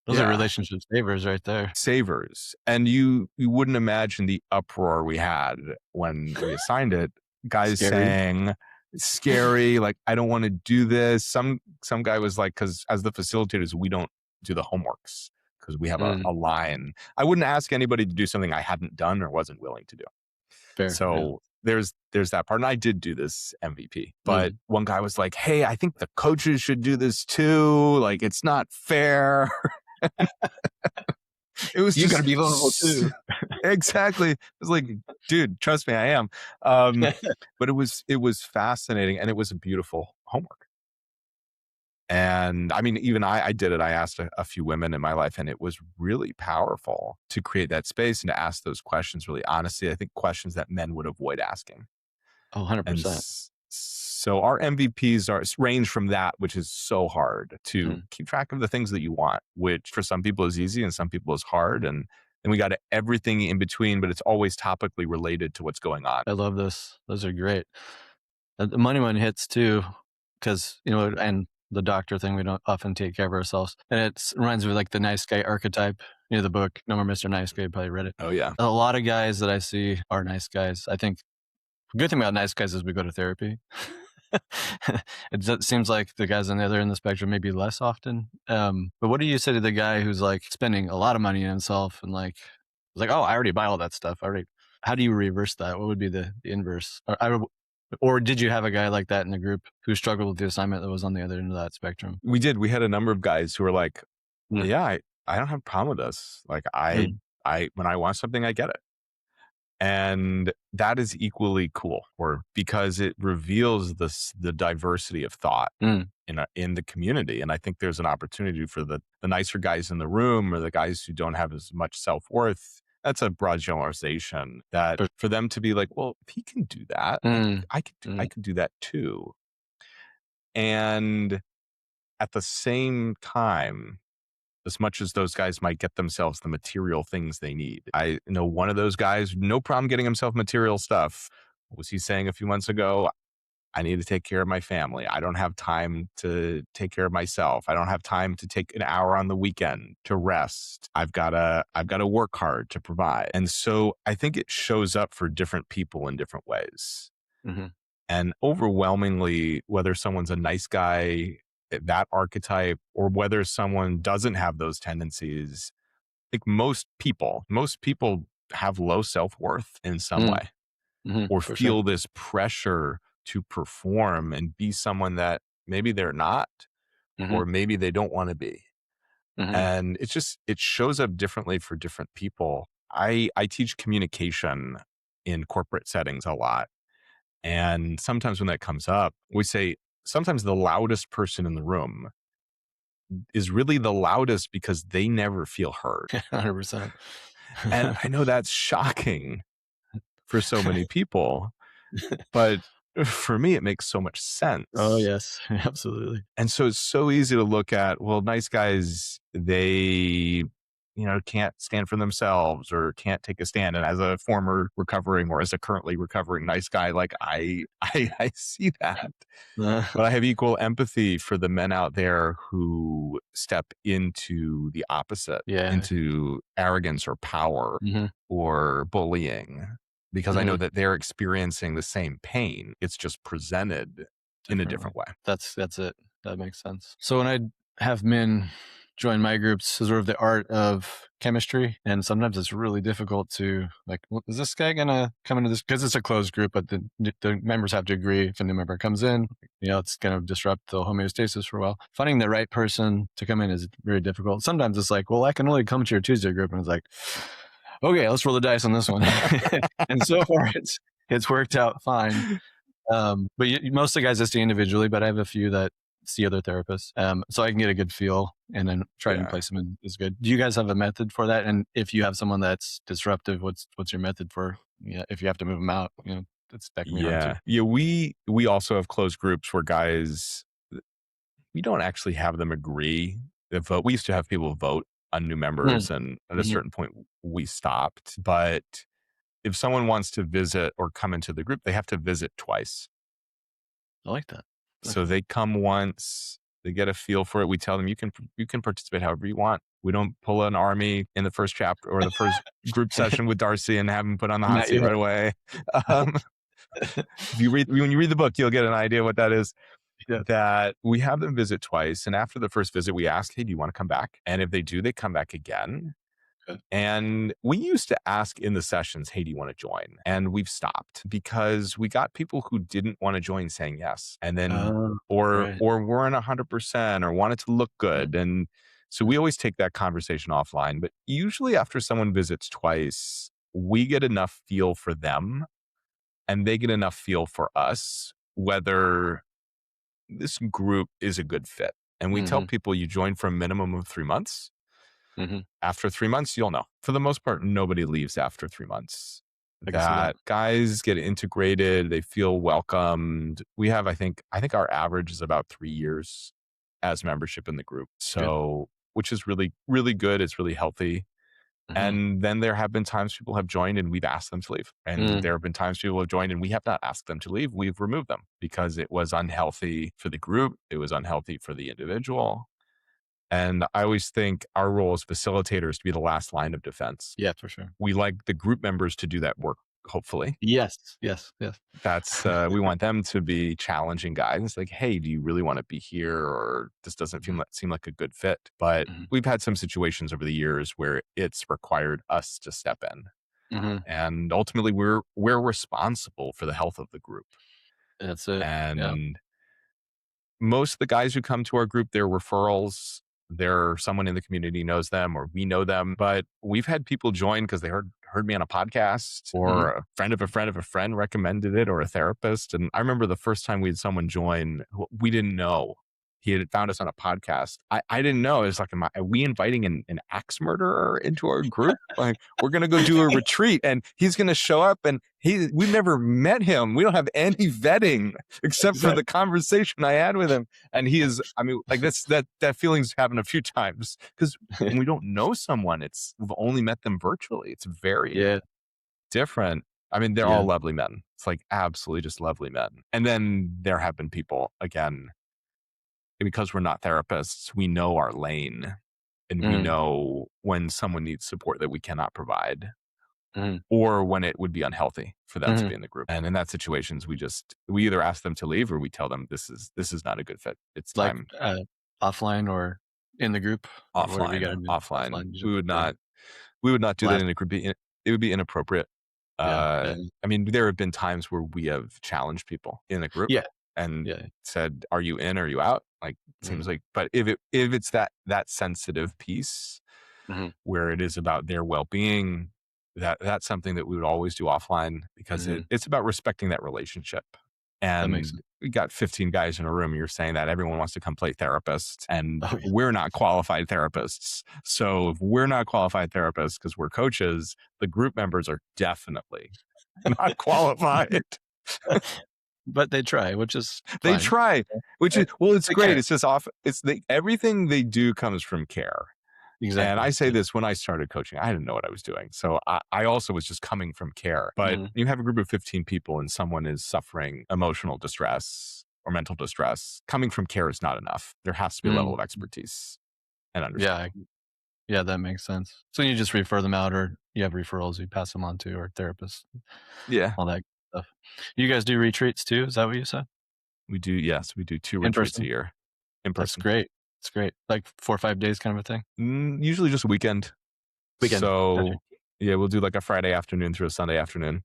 Those are relationship savers right there. Savers. And you wouldn't imagine the uproar we had when we assigned it. Guys saying, scary, like, I don't want to do this. Some guy was like, because as the facilitators, we don't do the homeworks because we have a line. I wouldn't ask anybody to do something I hadn't done or wasn't willing to do. Fair, so there's that part. And I did do this MVP, but one guy was like, hey, I think the coaches should do this too. Like, it's not fair. It was you got to be vulnerable too. Exactly. It was like, dude, trust me, I am. But it was fascinating, and it was a beautiful homework. And I mean, even I did it. I asked a few women in my life, and it was really powerful to create that space and to ask those questions really honestly. I think questions that men would avoid asking. Oh, 100%. So our MVPs range from that, which is so hard to keep track of the things that you want, which for some people is easy and some people is hard. And then we got everything in between, but it's always topically related to what's going on. I love this. Those are great. The money one hits too, because, you know, and the doctor thing, we don't often take care of ourselves. And it reminds me of like the nice guy archetype. You know, the book, No More Mr. Nice Guy, you probably read it. Oh yeah. A lot of guys that I see are nice guys. I think the good thing about nice guys is we go to therapy. Seems like the guys on the other end of the spectrum maybe less often. But what do you say to the guy who's like spending a lot of money on himself and like, oh, I already buy all that stuff. How do you reverse that? What would be the inverse? Or did you have a guy like that in the group who struggled with the assignment that was on the other end of that spectrum? We did. We had a number of guys who were like, Mm. yeah, I don't have a problem with this. Like Mm. when I want something, I get it. And that is equally cool, or because it reveals the diversity of thought in the community. And I think there's an opportunity for the nicer guys in the room, or the guys who don't have as much self-worth. That's a broad generalization, that for them to be like, well, if he can do that, I could do that too. And at the same time, as much as those guys might get themselves the material things they need, I know one of those guys, no problem getting himself material stuff. What was he saying a few months ago? I need to take care of my family. I don't have time to take care of myself. I don't have time to take an hour on the weekend to rest. I've got to work hard to provide. And so I think it shows up for different people in different ways. Mm-hmm. And overwhelmingly, whether someone's a nice guy, that archetype, or whether someone doesn't have those tendencies, I think most people have low self-worth in some way, or For feel sure. this pressure to perform and be someone that maybe they're not, or maybe they don't want to be. And it shows up differently for different people. I teach communication in corporate settings a lot. And sometimes when that comes up, we say sometimes the loudest person in the room is really the loudest because they never feel heard. 100%. And I know that's shocking for so many people, but for me, it makes so much sense. Oh, yes, absolutely. And so it's so easy to look at, well, nice guys, they, can't stand for themselves or can't take a stand. And as a former recovering, or as a currently recovering nice guy, like I see that. But I have equal empathy for the men out there who step into the opposite, into arrogance or power or bullying, because I know that they're experiencing the same pain. It's just presented in a different way. That's it. That makes sense. So when I have men join my groups, sort of the art of chemistry, and sometimes it's really difficult to like, well, is this guy gonna come into this, because it's a closed group, but the members have to agree. If a new member comes in, it's gonna disrupt the homeostasis for a while. Finding the right person to come in is very difficult. Sometimes it's like, well, I can only come to your Tuesday group, and it's like, okay, let's roll the dice on this one. And so far it's worked out fine. But most of the guys I see individually, but I have a few that see other therapists. So I can get a good feel and then try to place them in is good. Do you guys have a method for that? And if you have someone that's disruptive, what's your method for, if you have to move them out, that can be hard too. Yeah. We also have closed groups where guys, we don't actually have them agree. We used to have people vote on new members, and at a certain point we stopped. But if someone wants to visit or come into the group, they have to visit twice. I like that. So they come once, they get a feel for it. We tell them you can participate however you want. We don't pull an army in the first chapter or the first group session with Darcy and have them put on the hot seat right away. When you read the book, you'll get an idea what that is. That we have them visit twice, and after the first visit, we ask, "Hey, do you want to come back?" And if they do, they come back again. Good. And we used to ask in the sessions, "Hey, do you want to join?" And we've stopped because we got people who didn't want to join saying yes, and then or weren't 100% or wanted to look good, and so we always take that conversation offline. But usually, after someone visits twice, we get enough feel for them, and they get enough feel for us, whether this group is a good fit. And we tell people you join for a minimum of 3 months. After 3 months, you'll know. For the most part, nobody leaves after 3 months. That guys get integrated, they feel welcomed. We have, I think our average is about 3 years as membership in the group. So, which is really, really good. It's really healthy. Mm-hmm. And then there have been times people have joined and we've asked them to leave. And there have been times people have joined and we have not asked them to leave. We've removed them because it was unhealthy for the group. It was unhealthy for the individual. And I always think our role as facilitators to be the last line of defense. Yeah, for sure. We like the group members to do that work, hopefully. Yes. That's we want them to be challenging guys. Like, hey, do you really want to be here, or this doesn't seem like a good fit? But Mhm. we've had some situations over the years where it's required us to step in, and ultimately we're responsible for the health of the group. That's it. Yeah. And most of the guys who come to our group, they're referrals. They're someone in the community knows them or we know them, but we've had people join because they heard me on a podcast or a friend of a friend of a friend recommended it, or a therapist. And I remember the first time we had someone join who we didn't know. He had found us on a podcast. I didn't know. It was like, are we inviting an axe murderer into our group? Like, we're going to go do a retreat and he's going to show up and we've never met him. We don't have any vetting except for the conversation I had with him. And he is, I mean, like that feeling's happened a few times because when we don't know someone, we've only met them virtually. It's very different. I mean, they're all lovely men. It's like absolutely just lovely men. And then there have been people, again, because we're not therapists, we know our lane and we know when someone needs support that we cannot provide or when it would be unhealthy for them to be in the group. And in that situations, we either ask them to leave or we tell them this is not a good fit. It's like time. offline or in the group. Offline. We would not do that in a group. It would be inappropriate. I mean, there have been times where we have challenged people in a group and said, "Are you in? Or are you out?" Like, it seems like, but if it's that sensitive piece where it is about their well-being, that's something that we would always do offline because it's about respecting that relationship. And we got 15 guys in a room. You're saying that everyone wants to come play therapist, and we're not qualified therapists. So if we're not qualified therapists because we're coaches, the group members are definitely not qualified. But they try, which is fine. They try, which is, well, it's great. Care. It's just everything they do comes from care. Exactly. And I say this, when I started coaching, I didn't know what I was doing. So I also was just coming from care. But you have a group of 15 people and someone is suffering emotional distress or mental distress. Coming from care is not enough. There has to be a level of expertise and understanding. Yeah, that makes sense. So you just refer them out, or you have referrals you pass them on to, or therapists. Yeah. All that stuff. You guys do retreats too? Is that what you said? We do. Yes, we do 2 retreats a year. In person. That's great. It's great. Like 4 or 5 days kind of a thing? Usually just a weekend. So gotcha. Yeah, we'll do like a Friday afternoon through a Sunday afternoon.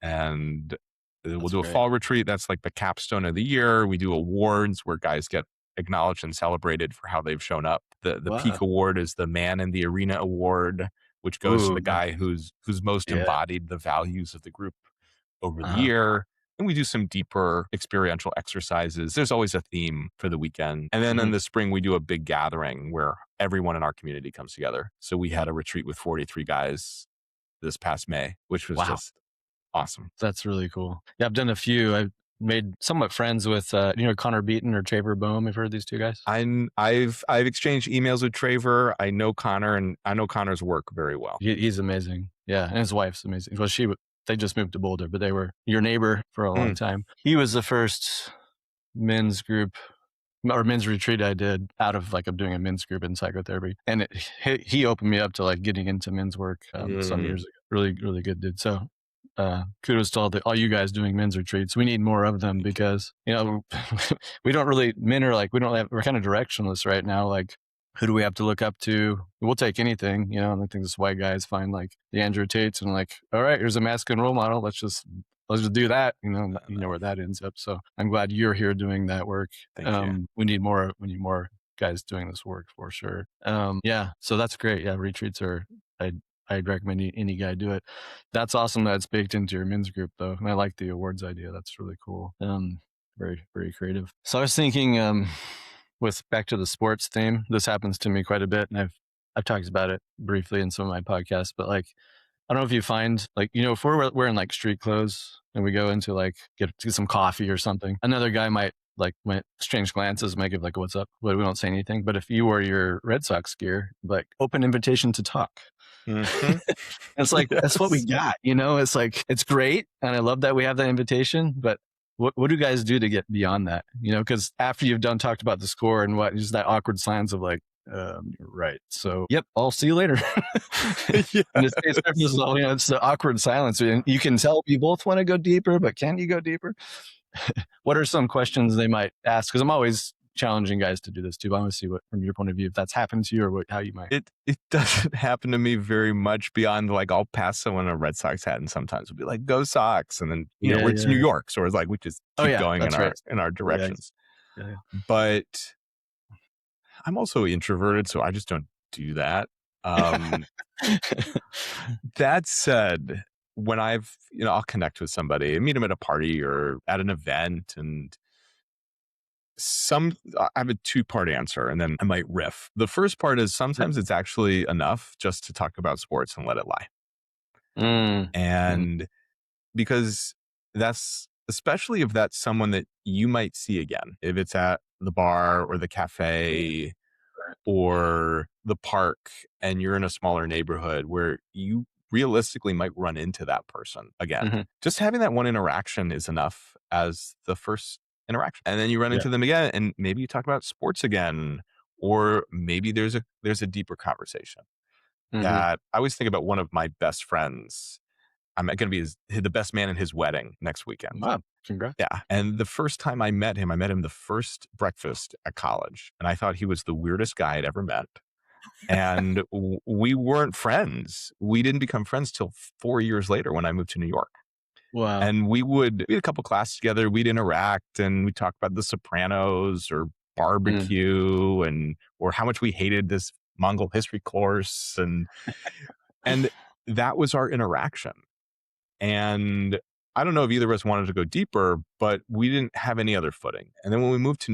And we'll do a fall retreat. That's like the capstone of the year. We do awards where guys get acknowledged and celebrated for how they've shown up. The peak award is the Man in the Arena award, which goes to the guy who's most embodied the values of the group over the year. And we do some deeper experiential exercises. There's always a theme for the weekend. And then in the spring, we do a big gathering where everyone in our community comes together. So we had a retreat with 43 guys this past May, which was just awesome. That's really cool. Yeah, I've done a few. I've made somewhat friends with, Connor Beaton or Traver Boehm. Have you heard these two guys? I've exchanged emails with Traver. I know Connor, and I know Connor's work very well. He's amazing. Yeah, and his wife's amazing. Well, they just moved to Boulder, but they were your neighbor for a long time. He was the first men's group or men's retreat I did out of I'm doing a men's group in psychotherapy. And he opened me up to getting into men's work some years ago. Really, really good dude. So kudos to all you guys doing men's retreats. We need more of them because, we don't really, men are we're kind of directionless right now. Who do we have to look up to? We'll take anything, and I think this white guys find the Andrew Tates and all right, here's a masculine role model. Let's just do that. You know where that ends up. So I'm glad you're here doing that work. Thank you. We need more guys doing this work for sure. So that's great. Yeah, retreats I'd recommend any guy do it. That's awesome that it's baked into your men's group though. And I like the awards idea. That's really cool. Very, very creative. So I was thinking, with back to the sports theme, this happens to me quite a bit. And I've talked about it briefly in some of my podcasts, but I don't know if you find if we're wearing street clothes and we go into get some coffee or something, another guy might exchange glances, might give what's up, but we don't say anything. But if you wear your Red Sox gear, open invitation to talk. Mhm. It's like, that's what we Yes. got, you know? It's like, it's great. And I love that we have that invitation, but what do you guys do to get beyond that? You know, because after you've done talked about the score and what, just that awkward silence of like, right. So, yep, I'll see you later. And it's Yes. you know, it's the awkward silence. And you can tell you both want to go deeper, but can you go deeper? What are some questions they might ask? Because I'm always challenging guys to do this too. But I want to see what, from your point of view, if that's happened to you or what, how you might. It doesn't happen to me very much beyond like I'll pass someone a Red Sox hat and sometimes we'll be like, go Sox. And then, you know, Yeah, it's New York. So it's like we just oh keep yeah, going that's right. in our Yeah, directions. yeah. But I'm also introverted, so I just don't do that. Um, that said, when I'll connect with somebody, meet them at a party or at an event, and I have a two-part answer, and then I might riff. The first part is sometimes it's actually enough just to talk about sports and let it lie. Mm, mm, And because that's, especially if that's someone that you might see again, if it's at the bar or the cafe or the park and you're in a smaller neighborhood where you realistically might run into that person again. mm-hmm. Just having that one interaction is enough as the first interaction. And then you run Yeah. into them again and maybe you talk about sports again, or maybe there's a deeper conversation. Mm-hmm. That I always think about one of my best friends. I'm going to be the best man in his wedding next weekend. Wow. Congrats. Yeah. And the first time I met him the first breakfast at college. And I thought he was the weirdest guy I'd ever met. And we weren't friends. We didn't become friends till 4 years later when I moved to New York. Wow. And we had a couple classes together. We'd interact and we'd talk about The Sopranos or Mm, barbecue or how much we hated this Mongol history course. And that was our interaction. And I don't know if either of us wanted to go deeper, but we didn't have any other footing. And then when I moved to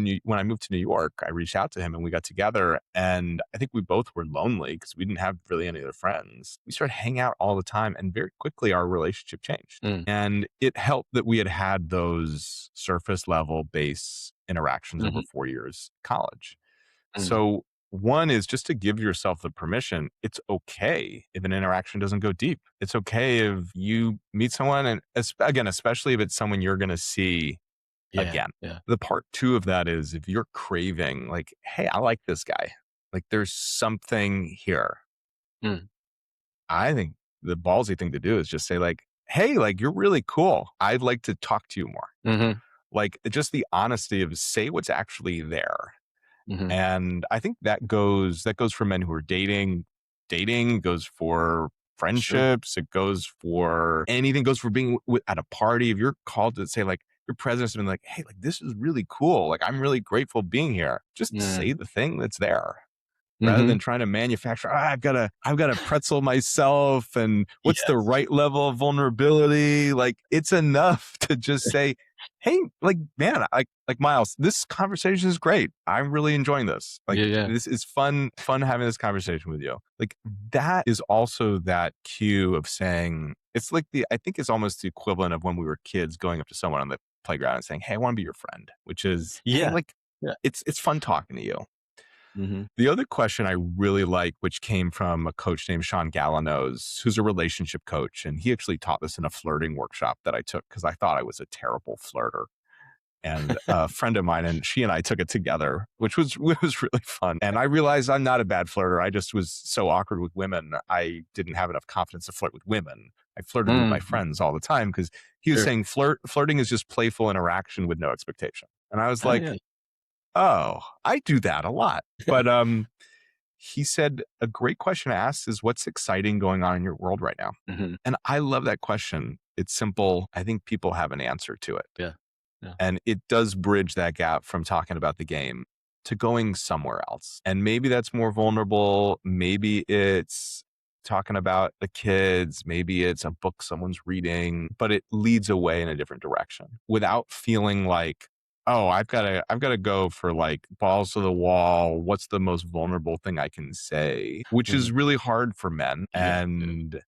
New York, I reached out to him and we got together. And I think we both were lonely because we didn't have really any other friends. We started hanging out all the time, and very quickly our relationship changed. mm, And it helped that we had those surface level base interactions over mm-hmm. 4 years college. Mm, So one is just to give yourself the permission. It's okay if an interaction doesn't go deep. It's okay if you meet someone, and again, especially if it's someone you're going to see yeah. again. Yeah. The part two of that is if you're craving, like, hey, I like this guy. Like, there's something here. Mm, I think the ballsy thing to do is just say, like, hey, like, you're really cool. I'd like to talk to you more. mm-hmm. Like, just the honesty of say what's actually there. Mm-hmm. And I think that goes for men who are dating goes for Sure. friendships. It goes for anything, goes for being at a party. If you're called to say, like, your president's been like, hey, like, this is really cool. Like, I'm really grateful being here. Just Mm, say the thing that's there rather mm-hmm. than trying to manufacture, I've got to pretzel myself and what's the Yes. right level of vulnerability. Like, it's enough to just say, hey, like, man, like Miles, this conversation is great. I'm really enjoying this. Like, Yeah. Yeah. this is fun having this conversation with you. Like, that is also that cue of saying, it's like I think it's almost the equivalent of when we were kids going up to someone on the playground and saying, hey, I want to be your friend, which is, hey, Yeah. like, Yeah. it's fun talking to you. Mm-hmm. The other question I really like, which came from a coach named Sean Galanos, who's a relationship coach, and he actually taught this in a flirting workshop that I took because I thought I was a terrible flirter. And a friend of mine, and she and I took it together, which was really fun. And I realized I'm not a bad flirter. I just was so awkward with women. I didn't have enough confidence to flirt with women. I flirted with my Mm, friends all the time because he was sure. saying flirting is just playful interaction with no expectation. And I was Oh like, yeah. oh, I do that a lot. But he said a great question to ask is, what's exciting going on in your world right now? Mm-hmm. And I love that question. It's simple. I think people have an answer to it. Yeah. Yeah. And it does bridge that gap from talking about the game to going somewhere else. And maybe that's more vulnerable. Maybe it's talking about the kids. Maybe it's a book someone's reading, but it leads away in a different direction without feeling like, oh, I've got to go for like balls to the wall. What's the most vulnerable thing I can say? Which Mm-hmm. is really hard for men. Yeah. Yeah. And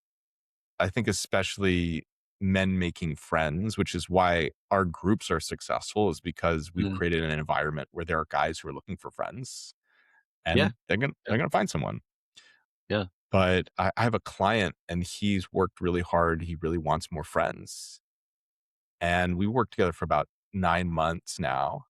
I think especially men making friends, which is why our groups are successful, is because we've Mm, created an environment where there are guys who are looking for friends yeah. and they're Yeah. gonna find someone. Yeah. But I have a client and he's worked really hard. He really wants more friends. And we worked together for about 9 months now.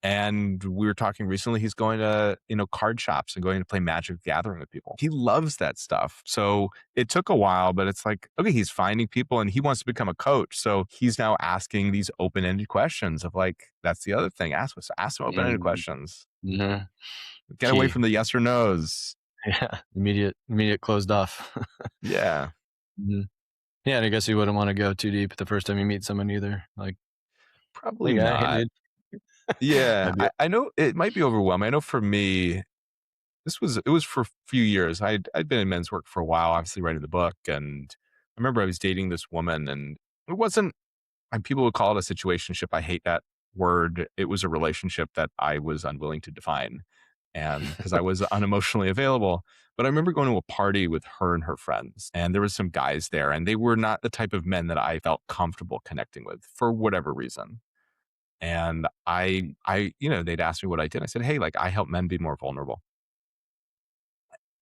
And we were talking recently, he's going to, card shops and going to play Magic the Gathering with people. He loves that stuff. So it took a while, but it's like, okay, he's finding people and he wants to become a coach. So he's now asking these open-ended questions of like, that's the other thing. Ask some open-ended Mm, questions. mhm. Get away Key. from the yes or no's. Yeah. Immediate closed off. Yeah. Mhm. Yeah, and I guess you wouldn't want to go too deep the first time you meet someone either. Like, Probably hey guy, hey not. dude. Yeah. Might be I know it might be overwhelming. I know for me, it was for a few years. I'd been in men's work for a while, obviously writing the book. And I remember I was dating this woman and it wasn't, and people would call it a situationship. I hate that word. It was a relationship that I was unwilling to define. And because I was unemotionally available. But I remember going to a party with her and her friends, and there was some guys there, and they were not the type of men that I felt comfortable connecting with for whatever reason. And they'd ask me what I did. I said, hey, like I help men be more vulnerable.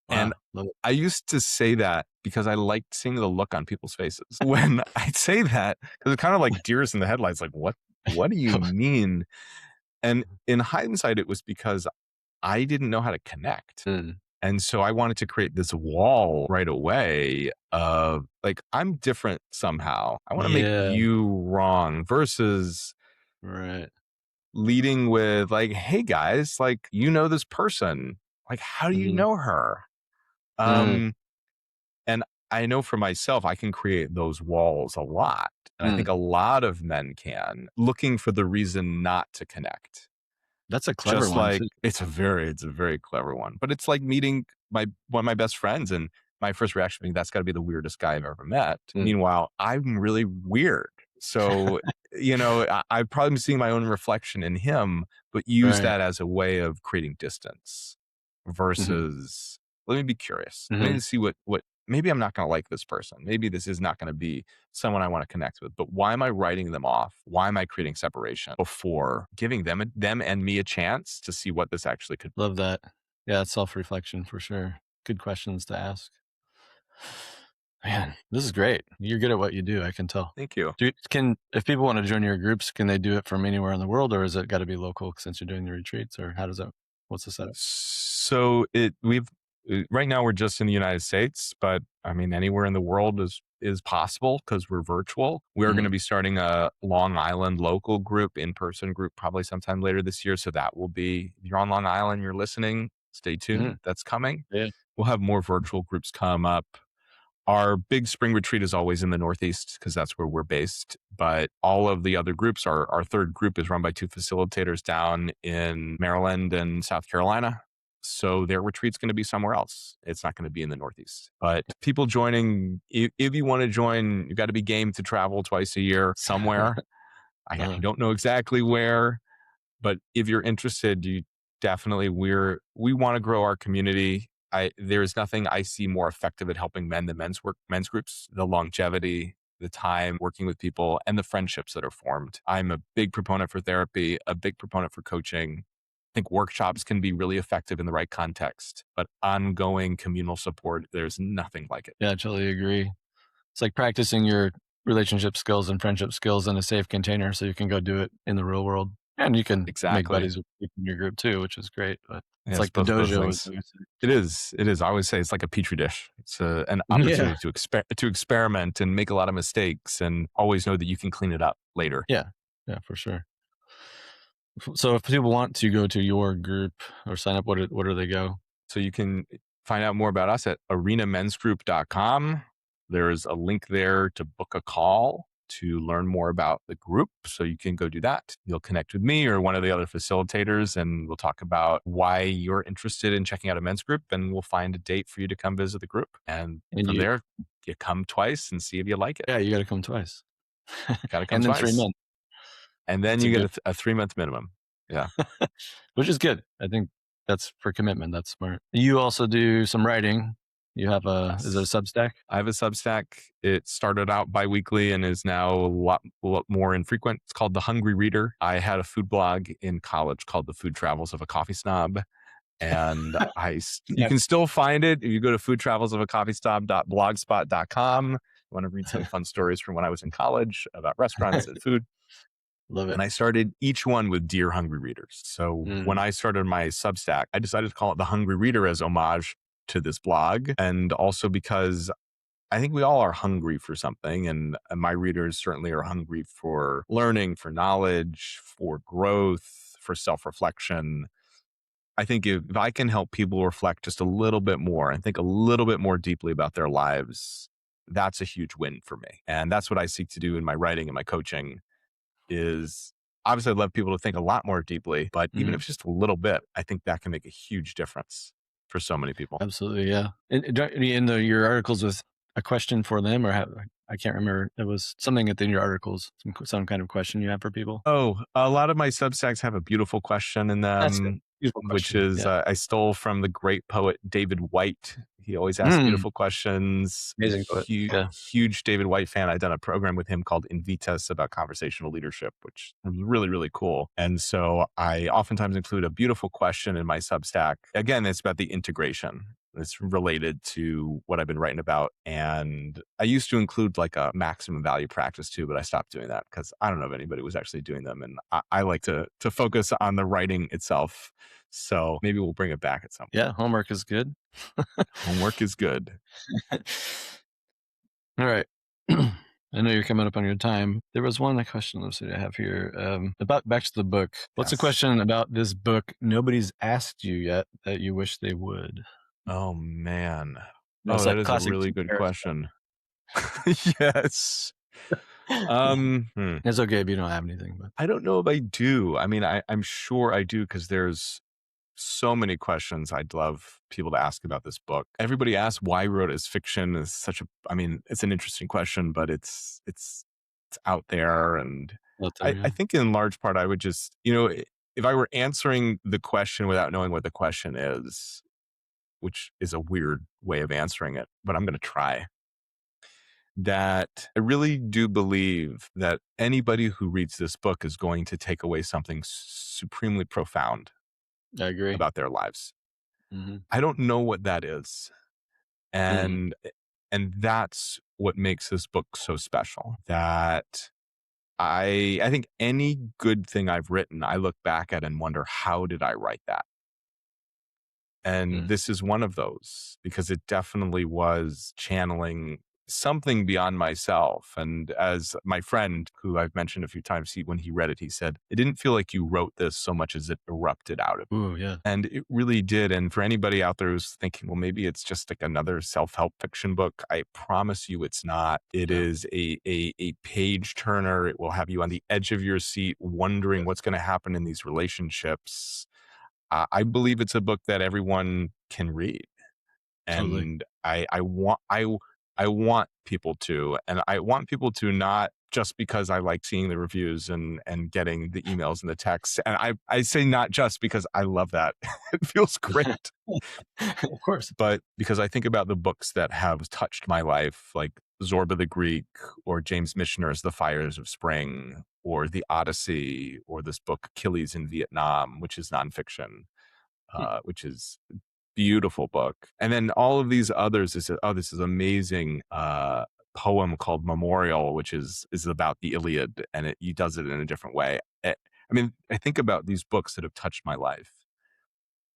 And wow. Love it. I used to say that because I liked seeing the look on people's faces when I'd say that, because it's kind of like deers in the headlights. Like, what do you mean? And in hindsight, it was because I didn't know how to connect. Mm. And so I wanted to create this wall right away of like, I'm different somehow. I want to make Yeah. you wrong versus Right. leading with like, hey guys, like, this person. Like, how do you Mhm. know her? Mm. Um, And I know for myself, I can create those walls a lot. And I think a Mm. lot of men can, looking for the reason not to connect. That's a clever Just one like too. it's a very clever one. But it's like meeting one of my best friends, and my first reaction being, that's gotta be the weirdest guy I've ever met. Mm. Meanwhile, I'm really weird. So, I've probably been seeing my own reflection in him, but use Right. that as a way of creating distance Mhm. versus, let me be curious. Let me Mhm. see what maybe I'm not gonna like this person. Maybe this is not gonna be someone I want to connect with, but why am I writing them off? Why am I creating separation before giving them and me a chance to see what this actually could be? Love that. Yeah, it's self-reflection for sure. Good questions to ask. Man, this is great. You're good at what you do, I can tell. Thank you. If people want to join your groups, can they do it from anywhere in the world, or is it got to be local since you're doing the retreats, or how does that? What's the setup? So we've right now we're just in the United States, but I mean anywhere in the world is possible because we're virtual. We're going to Mhm. be starting a Long Island local group, in-person group, probably sometime later this year. So that will be, if you're on Long Island, you're listening, stay tuned. Mhm. That's coming. Yeah. We'll have more virtual groups come up. Our big spring retreat is always in the Northeast because that's where we're based. But all of the other groups, our third group is run by two facilitators down in Maryland and South Carolina. So their retreat's going to be somewhere else. It's not going to be in the Northeast. But people joining, if you want to join, you got to be game to travel twice a year somewhere. I Uh, don't know exactly where, but if you're interested, you definitely, we want to grow our community. There's nothing I see more effective at helping men than men's groups, the longevity, the time working with people, and the friendships that are formed. I'm a big proponent for therapy, a big proponent for coaching. I think workshops can be really effective in the right context, but ongoing communal support, there's nothing like it. yeah, I totally agree. It's like practicing your relationship skills and friendship skills in a safe container so you can go do it in the real world. And you can make Exactly. buddies with people in your group too, which is great. But it's Yes, like the both of those dojo, as things. I would say. It is. It is. I always say it's like a petri dish. It's an Yeah. opportunity to experiment and make a lot of mistakes, and always know that you can clean it up later. Yeah. Yeah, for sure. So if people want to go to your group or sign up, where do they go? So you can find out more about us at arenamensgroup.com. There is a link there to book a call to learn more about the group. So you can go do that. You'll connect with me or one of the other facilitators, and we'll talk about why you're interested in checking out a men's group, and we'll find a date for you to come visit the group. And And from you, there, you come twice and see if you like it. yeah, you got to come twice. Got to come And then three twice. months. And then That's you a get good, a 3-month minimum. Yeah. which is good. I think that's for commitment. That's smart. You also do some writing. You have is it a Yes. Substack? I have a Substack. It started out biweekly and is now a lot more infrequent. It's called The Hungry Reader. I had a food blog in college called The Food Travels of a Coffee Snob. And you Yeah. can still find it if you go to foodtravelsofacoffeestop.blogspot.com. You want to read some fun stories from when I was in college about restaurants and food. Love it. And I started each one with Dear Hungry Readers. So when I started my Substack, I decided to call it The Hungry Reader as homage to this blog. And also because I think we all are hungry for something. And my readers certainly are hungry for learning, for knowledge, for growth, for self-reflection. I think if I can help people reflect just a little bit more and think a little bit more deeply about their lives, that's a huge win for me. And that's what I seek to do in my writing and my coaching is obviously I'd love people to think a lot more deeply, but even if it's just a little bit, I think that can make a huge difference for so many people. Absolutely. Yeah. And in your articles with a question for them, or I can't remember. It was something within your articles, some kind of question you have for people. Oh, a lot of my Substacks have a beautiful question in That's it. them, Beautiful which question. is Yeah. I stole from the great poet David White. He always asks Mm, beautiful questions. amazing poet. Yeah. Huge David White fan. I've done a program with him called Invitas about conversational leadership, which was really, really cool. And so I oftentimes include a beautiful question in my Substack. Again, it's about the integration. It's related to what I've been writing about. And I used to include like a maximum value practice too, but I stopped doing that because I don't know if anybody was actually doing them. And I like to focus on the writing itself. So maybe we'll bring it back at some point. Yeah. Homework is good. Homework is good. All right. I know you're coming up on your time. There was one question, let's see, I have here about back to the book. What's a Yes. question about this book nobody's asked you yet that you wish they would? Oh man. That's That that is a classic really good comparison. question. Yes. It's okay if you don't have anything, but I don't know if I do. I mean, I'm sure I do because there's so many questions I'd love people to ask about this book. Everybody asks why I wrote it as fiction. It's it's an interesting question, but it's out there. And I think in large part, I would just, if I were answering the question without knowing what the question is, which is a weird way of answering it, but I'm going to try. That I really do believe that anybody who reads this book is going to take away something supremely profound I agree. about their lives. Mm-hmm. I don't know what that is. And that's what makes this book so special. That I think any good thing I've written, I look back at and wonder, how did I write that? And this is one of those because it definitely was channeling something beyond myself. And as my friend, who I've mentioned a few times, when he read it, he said, it didn't feel like you wrote this so much as it erupted out of you. Ooh, yeah. And it really did. And for anybody out there who's thinking, well, maybe it's just like another self-help fiction book, I promise you it's not. It is a page turner. It will have you on the edge of your seat, wondering what's going to happen in these relationships. I believe it's a book that everyone can read. Totally. And I want people to, and I want people to not just because I like seeing the reviews and getting the emails and the texts. And I say not just because I love that. It feels great. Of course. But because I think about the books that have touched my life, like Zorba the Greek or James Michener's The Fires of Spring or The Odyssey or this book Achilles in Vietnam, which is nonfiction, which is beautiful book. And then all of these others is, this is amazing poem called Memorial, which is about the Iliad, and he does it in a different way. I mean, I think about these books that have touched my life,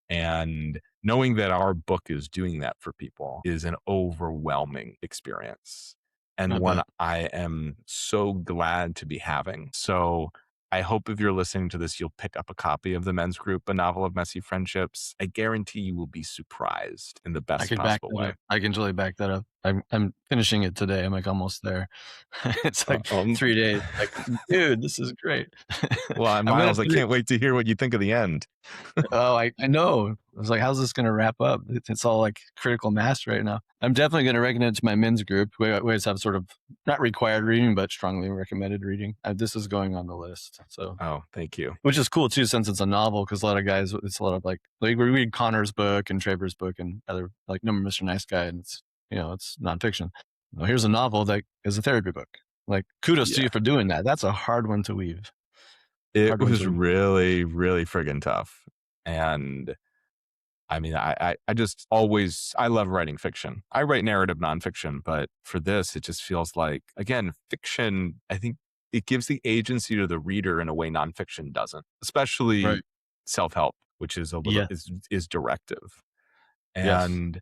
and knowing that our book is doing that for people is an overwhelming experience, and one I am so glad to be having. So I hope if you're listening to this, you'll pick up a copy of The Men's Group, A Novel of Messy Friendships. I guarantee you will be surprised in the best possible way. I can totally back that up. I'm finishing it today. I'm like almost there. It's like 3 days. Like, dude, this is great. Well, Miles, I can't wait to hear what you think of the end. Oh, I know. I was like, how's this going to wrap up? It's all like critical mass right now. I'm definitely going to recommend it to my men's group. We always have sort of not required reading, but strongly recommended reading. This is going on the list. So, oh, thank you. Which is cool too, since it's a novel, because a lot of guys, it's a lot of like we read Connor's book and Traver's book and other like No Mr. Nice Guy, and it's it's nonfiction. Well, here's a novel that is a therapy book. Like, kudos to you for doing that. That's a hard one to weave. It was really, really friggin' tough. And I mean, I just always, I love writing fiction. I write narrative nonfiction, but for this, it just feels like, again, fiction, I think it gives the agency to the reader in a way nonfiction doesn't, Right. especially self-help, which is a little, Yeah. is directive. Yes. And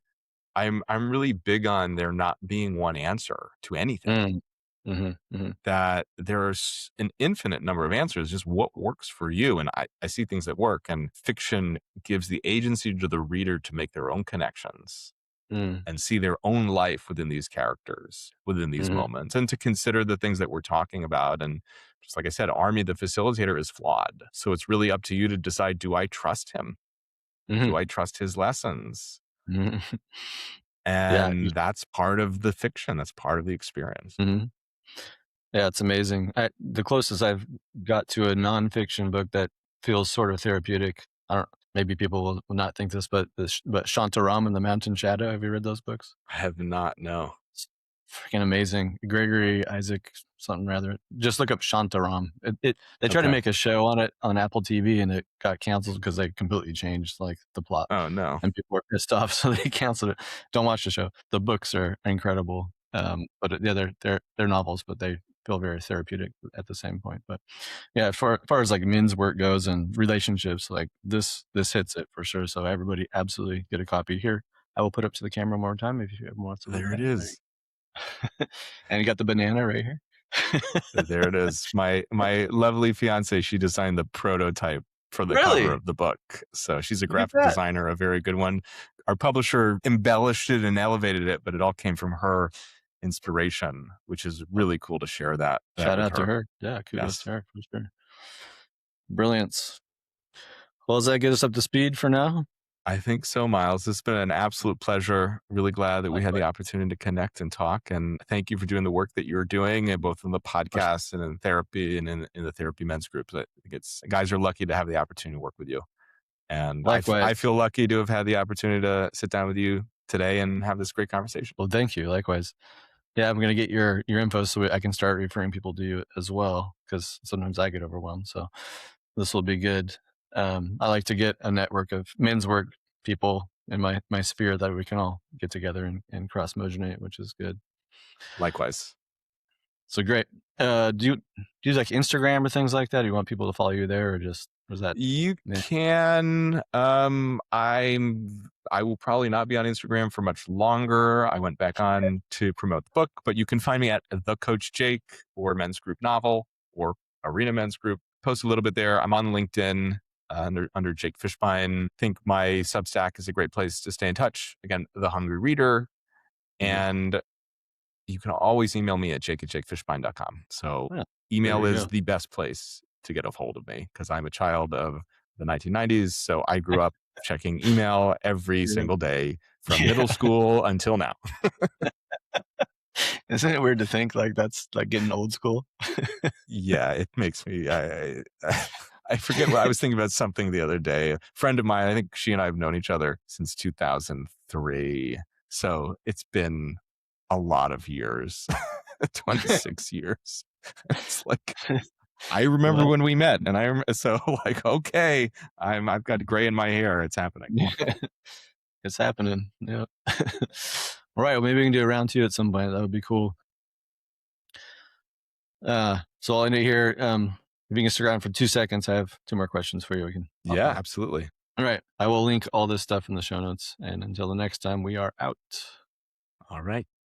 I'm really big on there not being one answer to anything, Mm. Mhm. Mhm. that there's an infinite number of answers, just what works for you. And I see things that work, and fiction gives the agency to the reader to make their own connections Mm. and see their own life within these characters, within these Mhm. moments, and to consider the things that we're talking about. And just like I said, Army, the facilitator, is flawed. So it's really up to you to decide, do I trust him? Do Mhm. I trust his lessons? Mhm. Yeah. And that's part of the fiction. That's part of the experience. Mhm. Yeah, it's amazing. The closest I've got to a nonfiction book that feels sort of therapeutic. I don't. Maybe people will not think this, but but Shantaram and the Mountain Shadow. Have you read those books? I have not, no. It's freaking amazing. Gregory Isaac something rather. Just look up Shantaram. They tried to Okay. make a show on it on Apple TV and it got canceled because they completely changed like the plot Oh, no. and people were pissed off, so they canceled it. Don't watch the show. The books are incredible, but yeah, they're novels, but they feel very therapeutic at the same point. But yeah, as far as like men's work goes and relationships, like this hits it for sure. So everybody absolutely get a copy here. I will put up to the camera one more time if you wants to look There at it it. There is. you and you got the banana right here. There it is. My lovely fiance, she designed the prototype for the cover Really? of the book. So she's a Look at graphic that. designer, a very good one. Our publisher embellished it and elevated it, but it all came from her inspiration, which is Well, really cool to share that shout with out to her. her. Yeah, kudos Yes. to her for sure. Brilliance. Well, does that get us up to speed for now? I think so, Miles. It's been an absolute pleasure. Really glad that we had Likewise. the opportunity to connect and talk. And thank you for doing the work that you're doing, and both in the Of course. podcast and in therapy and in the therapy men's groups. I think it's, guys are lucky to have the opportunity to work with you. And I Likewise. feel lucky to have had the opportunity to sit down with you today and have this great conversation. Well, thank you. Likewise. Yeah, I'm gonna get your info so I can start referring people to you as well because sometimes I get overwhelmed. So this will be good. I like to get a network of men's work people in my sphere that we can all get together and cross mogenate, which is good. Likewise. So great. Do you like Instagram or things like that? Do you want people to follow you there, or just was that? You Yeah. can. I will probably not be on Instagram for much longer. I went back on to promote the book, but you can find me at The Coach Jake or Men's Group Novel or Arena Men's Group. Post a little bit there. I'm on LinkedIn under Jake Fishbein. I think my Substack is a great place to stay in touch. Again, The Hungry Reader. Mhm. And you can always email me at jake@jakefishbein.com. So Yeah, there email you is go. the best place to get a hold of me because I'm a child of the 1990s. So I grew up checking email every Yeah. single day from Yeah. middle school until now. Isn't it weird to think like that's like getting old school? Yeah, it makes me, I forget what I was thinking about something the other day. A friend of mine, I think she and I have known each other since 2003. So it's been a lot of years, 26 years. It's like, I remember Well, when we met, and so like, okay, I've got gray in my hair. It's happening. it's happening. Yeah. All right. Well, maybe we can do a round two at some point. That would be cool. So I'll end it here. If you can stick around for 2 seconds, I have two more questions for you. We can hop Yeah, off. absolutely. All right. I will link all this stuff in the show notes. And until the next time, we are out. All right.